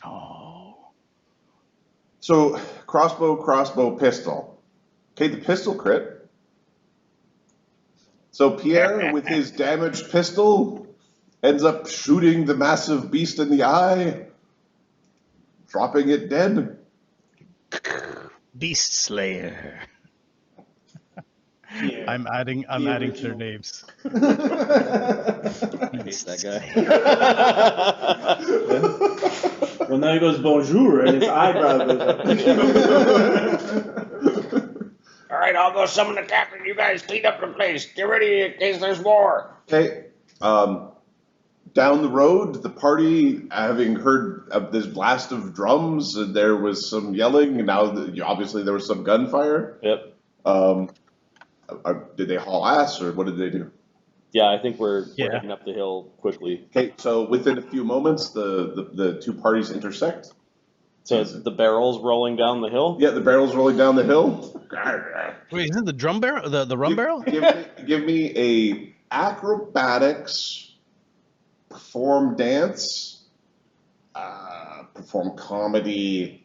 Oh. So crossbow, pistol. Okay, the pistol crit. So Pierre, with his damaged pistol, ends up shooting the massive beast in the eye, dropping it dead. Beast Slayer. Yeah. I'm adding The to their original. names. I hate that guy. Well, now he goes bonjour, and his eyebrow goes up. All right, I'll go summon the captain. You guys clean up the place. Get ready in case there's war. Okay. Down the road, the party, having heard of this blast of drums, and there was some yelling, and now obviously there was some gunfire. Yep. Did they haul ass, or what did they do? Yeah, I think we're Yeah. heading up the hill quickly. Okay, so within a few moments, the two parties intersect. So is the barrels rolling down the hill? Yeah, the barrel's rolling down the hill. Wait, is it the drum barrel? The rum barrel? Give me a acrobatics, perform dance, perform comedy.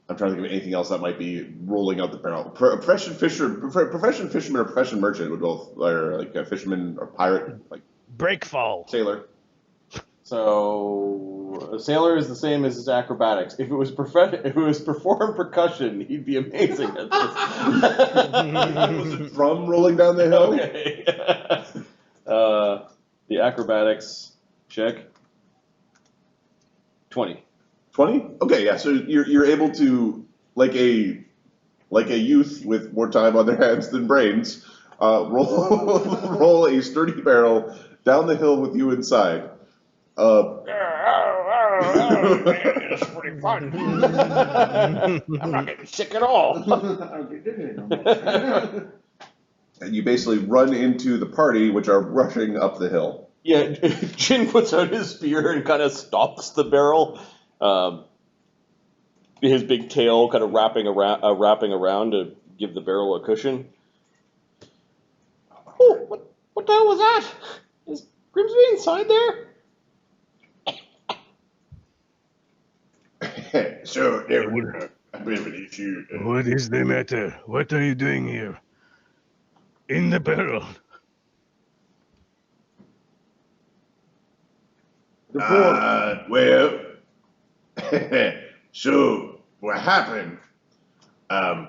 I'm trying to think of anything else that might be rolling out the barrel. Profession fisherman or profession merchant would both, or like a fisherman or pirate, like Breakfall. sailor. So a sailor is the same as his acrobatics. If it was perform percussion, he'd be amazing at this. Was a drum rolling down the hill? Okay. The acrobatics check. 20. 20? Okay, yeah. So you're able to, like a youth with more time on their hands than brains, roll a sturdy barrel down the hill with you inside. It's pretty fun. I'm not getting sick at all. And you basically run into the party, which are rushing up the hill. Yeah, Jin puts out his spear and kind of stops the barrel. His big tail kind of wrapping around to give the barrel a cushion. Oh, what the hell was that? Is Grimsby inside there? So there was a bit of an issue. What is the matter? What are you doing here? In the barrel. Well, so what happened?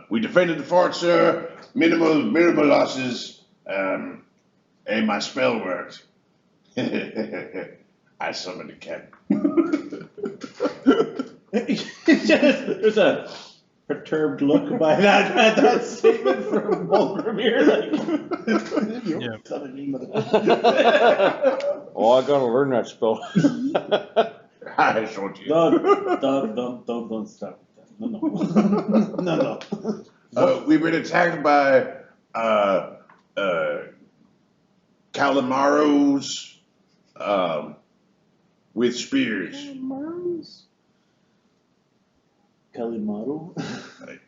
We defended the fort, sir. Minimal losses. And my spell worked. I summoned a cat. There's a perturbed look by that statement from Molgromere. Like, you're telling me, motherfucker. Oh, I gotta learn that spell. I showed you. Don't stop with that. No. We've been attacked by calamaros with spears. Kalimaru?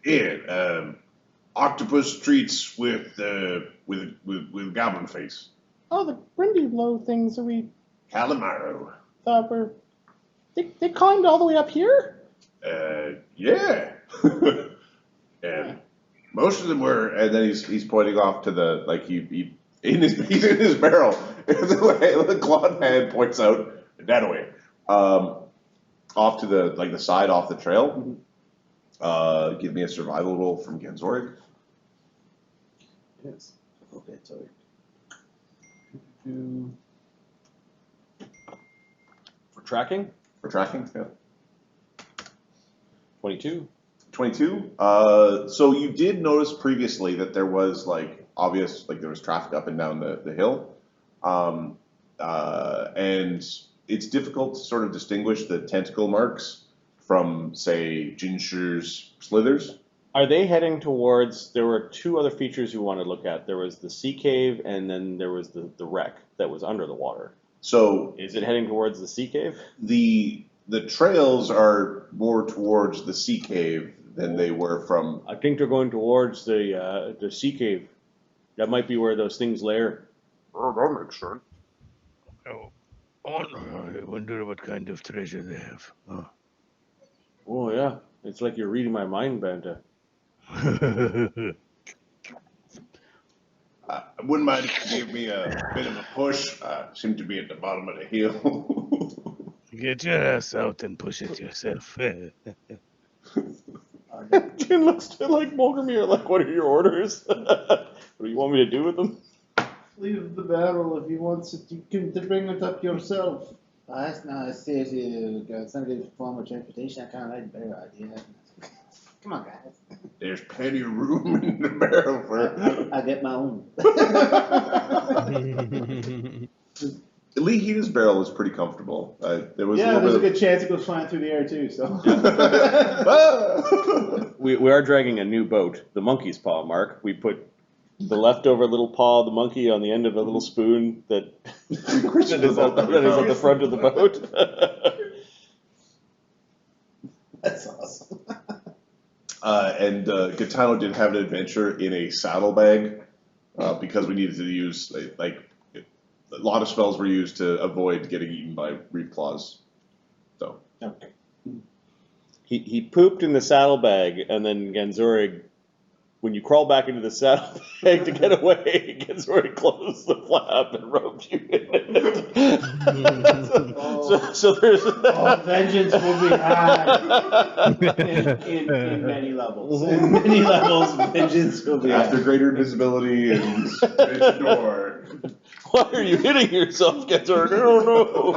Yeah, octopus treats with goblin face. Oh, the Grindy Low things that we Calamaro. thought were. They climbed all the way up here? Yeah. And Most of them were, and then he's pointing off to the he's in his barrel. The clawed hand points out that way, off to the side off the trail. Give me a survival roll from Genzorg. Yes. Okay, sorry. For tracking, For tracking, yeah. 22. 22. So you did notice previously that there was there was traffic up and down the hill, and it's difficult to sort of distinguish the tentacle marks from, say, Jinshi's slithers. Are they heading towards? There were two other features you want to look at. There was the sea cave, and then there was the wreck that was under the water. So Is it heading towards the sea cave? the trails are more towards the sea cave than they were from. I think they're going towards the sea cave. That might be where those things lair. oh, that makes sense. Oh, I wonder what kind of treasure they have. Oh. Oh yeah, it's like you're reading my mind, Banta. I wouldn't mind if you gave me a bit of a push. Seem to be at the bottom of the hill. Get your ass out and push it yourself. Jin looks to like Molgromere, like, what are your orders? What do you want me to do with them? Leave the barrel if you want it. You can bring it up yourself. That's not seriously some good form of transportation. I kind of like the better idea. Come on, guys. There's plenty of room in the barrel for. I get my own. Lee Heda's barrel is pretty comfortable. There was There's a good chance it goes flying through the air too. So We are dragging a new boat, the monkey's paw, Mark. We put the leftover little paw of the monkey on the end of a little spoon that is at the front of the boat. that's awesome. And Gotano did have an adventure in a saddlebag because we needed to use a lot of spells were used to avoid getting eaten by reef claws. So Okay. He pooped in the saddlebag, and then Genzorg, when you crawl back into the saddlebag to get away, Genzorg closed the flap and roped you in it. so there's Vengeance will be had in many levels. In many levels, vengeance will be after had. greater invisibility and It's door. Why are you hitting yourself, Genzorg? No.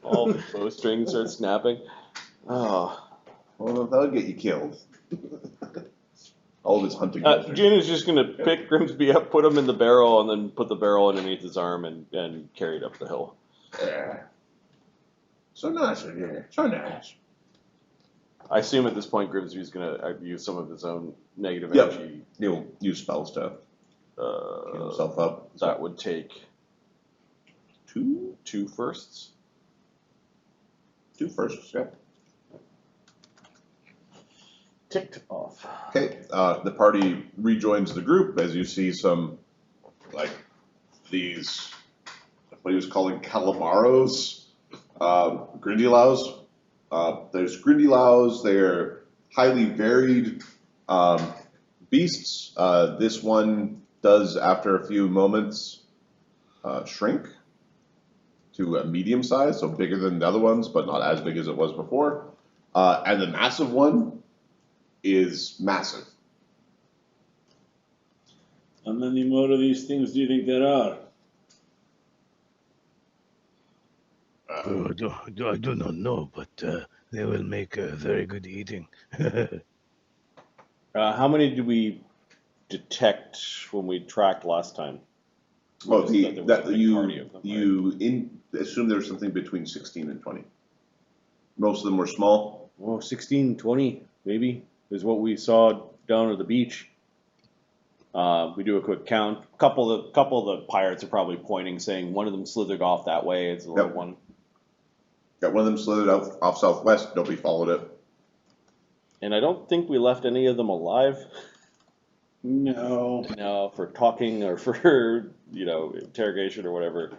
All the bowstrings start snapping. Oh. well, that'll get you killed. All of his hunting. Jin is just going to pick Grimsby up, put him in the barrel, and then put the barrel underneath his arm and carry it up the hill. Yeah. So nice in here. So nice. I assume at this point Grimsby's going to use some of his own negative Yep. energy. He'll use spells to heal himself up. That would take two firsts. 2 firsts. Yep. Ticked off. Okay. The party rejoins the group as you see some, like, these, what he was calling calamaros, grindylows. There's grindylows. They're highly varied beasts. This one does, after a few moments, shrink to a medium size, so bigger than the other ones, but not as big as it was before. And the massive one is massive. How many more of these things do you think there are? I do not know, but they will make very good eating. How many did we detect when we tracked last time? Oh, Just that there was a big party of them, right? Assume there's something between 16 and 20. Most of them were small. Oh, 16, 20, maybe, is what we saw down at the beach. We do a quick count. Couple of the pirates are probably pointing, saying one of them slithered off that way. It's the little one. Got one of them slithered off southwest. Nobody followed it. And I don't think we left any of them alive. No. No, for talking or for, interrogation or whatever.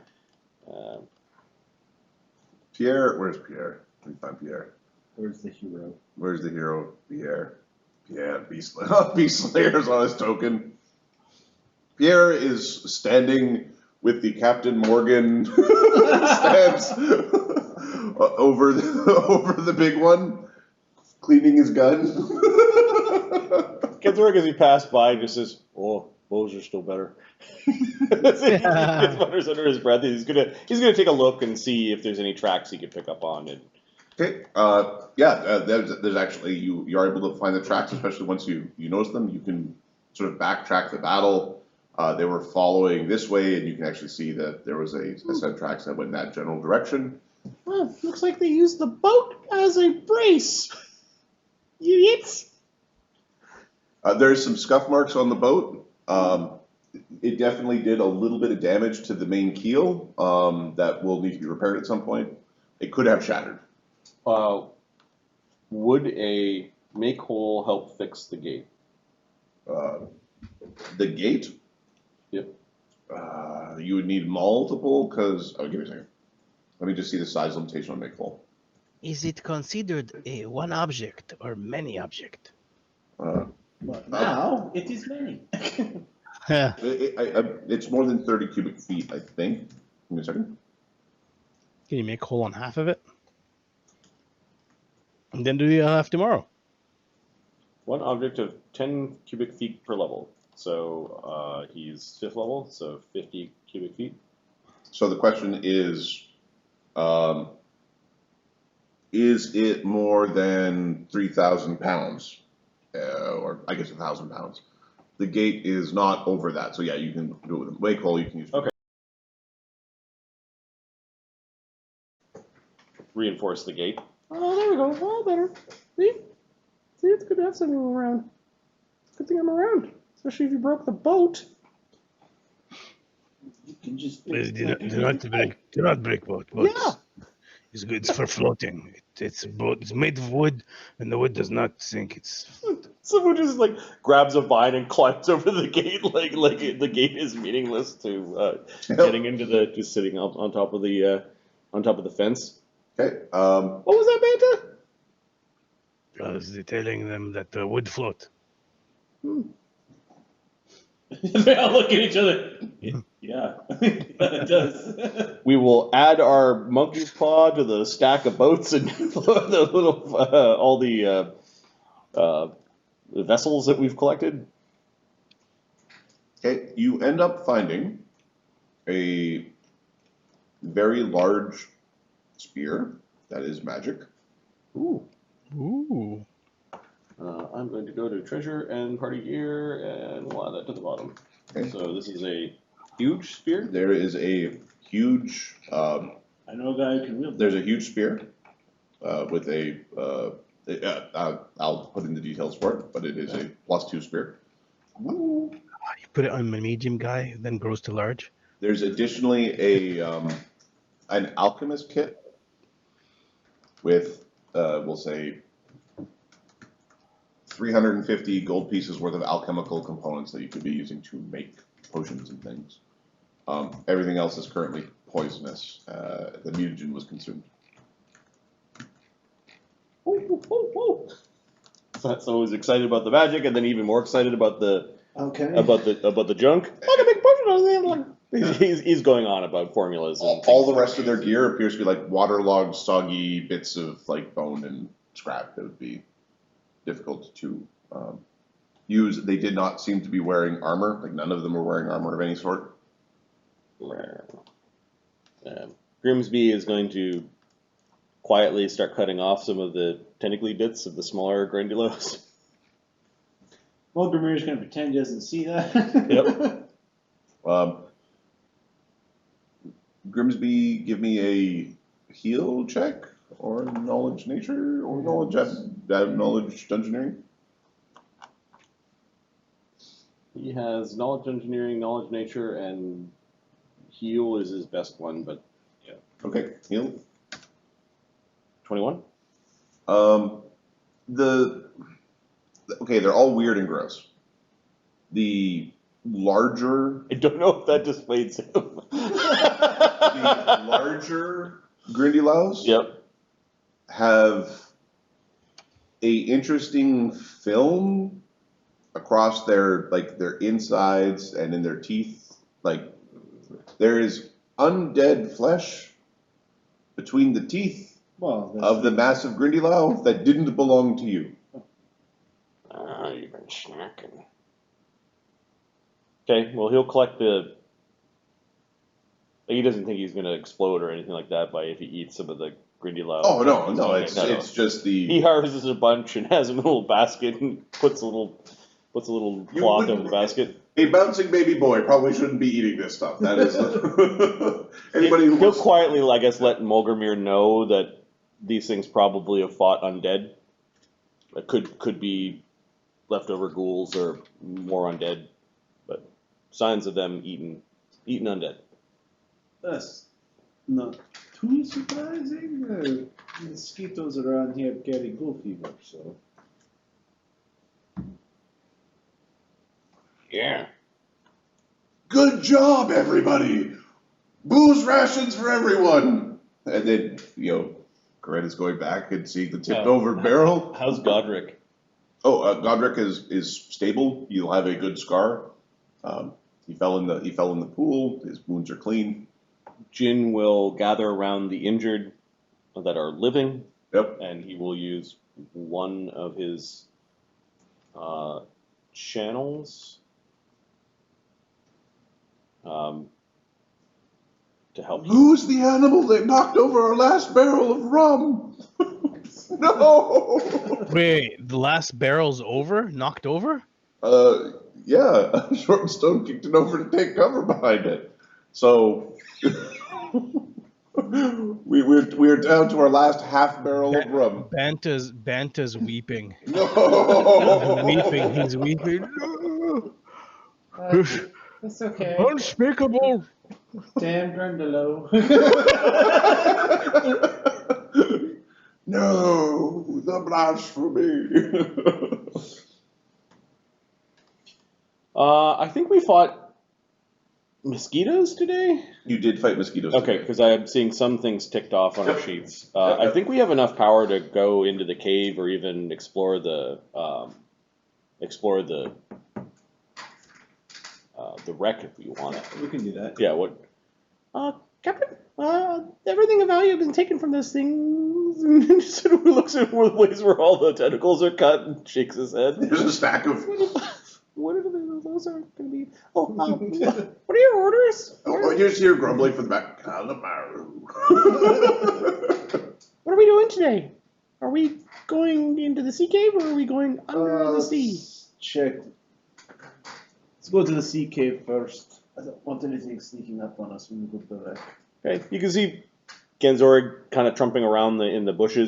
Pierre, where's Pierre? Let me find Pierre. Where's the hero? Where's the hero? Pierre. Yeah, Beast Slayer. Beast Slayer's on his token. Pierre is standing with the Captain Morgan stance over the big one, cleaning his gun. Gets work as he passed by, just says, "Oh, bows are still better." He mutters under his breath. He's gonna take a look and see if there's any tracks he could pick up on. And Okay. There's actually you are able to find the tracks, especially once you notice them. You can sort of backtrack the battle. They were following this way, and you can actually see that there was a set of tracks that went in that general direction. well, looks like they used the boat as a brace. Idiots. There's some scuff marks on the boat. It definitely did a little bit of damage to the main keel that will need to be repaired at some point. It could have shattered. Would a make hole help fix the gate? The gate? Yep. You would need multiple, because... Oh, give me a second. Let me just see the size limitation on make hole. Is it considered a one object or many object? But now it is many. It's more than 30 cubic feet, I think. Give me a second. Can you make hole on half of it? And then do the other half tomorrow. One object of 10 cubic feet per level. So he's 5th level, so 50 cubic feet. So the question is it more than 3,000 pounds? Or I guess 1,000 pounds. The gate is not over that. So yeah, you can do it with a wake hole, you can use. Okay. Reinforce the gate. Oh, there we go. Oh, better. See, it's good to have someone around. Good thing I'm around, especially if you broke the boat. You can just Do not break boat. Yeah. It's good. It's for floating. It's a boat. It's made of wood, and the wood does not sink. It's Someone just grabs a vine and climbs over the gate, like the gate is meaningless to getting into just sitting on top of the fence. Okay. What was that, Banta? I was telling them that the wood float. They all look at each other. Yeah, it does. We will add our monkey's paw to the stack of boats and the little all the vessels that we've collected. Okay. You end up finding a very large spear that is magic. Ooh. Ooh. I'm going to go to treasure and party gear and we'll add that to the bottom. Okay. So this is a huge spear. There is a huge. I know a guy who can wield There's a huge spear with a. I'll put in the details for it, but it is a +2 spear. You put it on a medium guy, then grows to large. There's additionally an alchemist kit with we'll say 350 gold pieces worth of alchemical components that you could be using to make potions and things. Everything else is currently poisonous. The mutagen was consumed. So I was excited about the magic, and then even more excited about the Okay. about the junk. I can make a potion out of it. He's going on about formulas. And All the rest of their gear appears to be like waterlogged, soggy bits of like bone and scrap that would be difficult to use. They did not seem to be wearing armor. Like none of them were wearing armor of any sort. Grimsby is going to quietly start cutting off some of the tentacly bits of the smaller grindylows. Molgromere is going to pretend he doesn't see that. Yep. Grimsby, give me a heal check or knowledge nature or knowledge engineering. He has knowledge engineering, knowledge nature, and heal is his best one, but yeah. Okay, heal. 21? Okay, they're all weird and gross. The larger I don't know if that dissuades him. the larger grindylows Yep. have a interesting film across their insides and in their teeth. Like there is undead flesh between the teeth of the massive grindylow that didn't belong to you. You've been snacking. Okay, well, he'll collect the. He doesn't think he's going to explode or anything like that by if he eats some of the grindylow. Oh no, Okay, it's just the. He harvests a bunch and has a little basket and puts a little cloth over the basket. A bouncing baby boy probably shouldn't be eating this stuff. That is anybody who He'll wants. quietly, I guess, let Molgromere know that these things probably have fought undead. It could be leftover ghouls or more undead, but signs of them eating undead. That's not too surprising. Mosquitoes around here carry ghoul fever, so. Yeah. Good job, everybody! Booze rations for everyone! And then, Coretta's going back and seeing the tipped over barrel. How's Godric? Oh, Godric is stable. He'll have a good scar. He fell in the pool. His wounds are clean. Jin will gather around the injured that are living. Yep. And he will use one of his channels to help. Who's the animal that knocked over our last barrel of rum? No. Wait, the last barrel's over? Knocked over? Yeah. Shortstone kicked it over to take cover behind it. So we're down to our last half barrel of rum. Banta's weeping. No. He's weeping. No. It's okay. Unspeakable. Damn Grindy No, the blasphemy. I think we fought mosquitoes today. You did fight mosquitoes. Okay, today. because I'm seeing some things ticked off on our sheets. I think we have enough power to go into the cave or even explore the wreck if we want it. We can do that. Yeah. What? Captain, everything of value has been taken from those things. And he sort of looks at one of the places where all the tentacles are cut and shakes his head. There's a stack of. What are those are going to be? Oh, what are your orders? Oh, you just hear grumbling from the back. Calamari. What are we doing today? Are we going into the sea cave or are we going under the sea? Let's check. Let's go to the sea cave first. I don't want anything sneaking up on us when we go to the wreck. Okay, you can see Genzorg kind of trumping around in the bushes.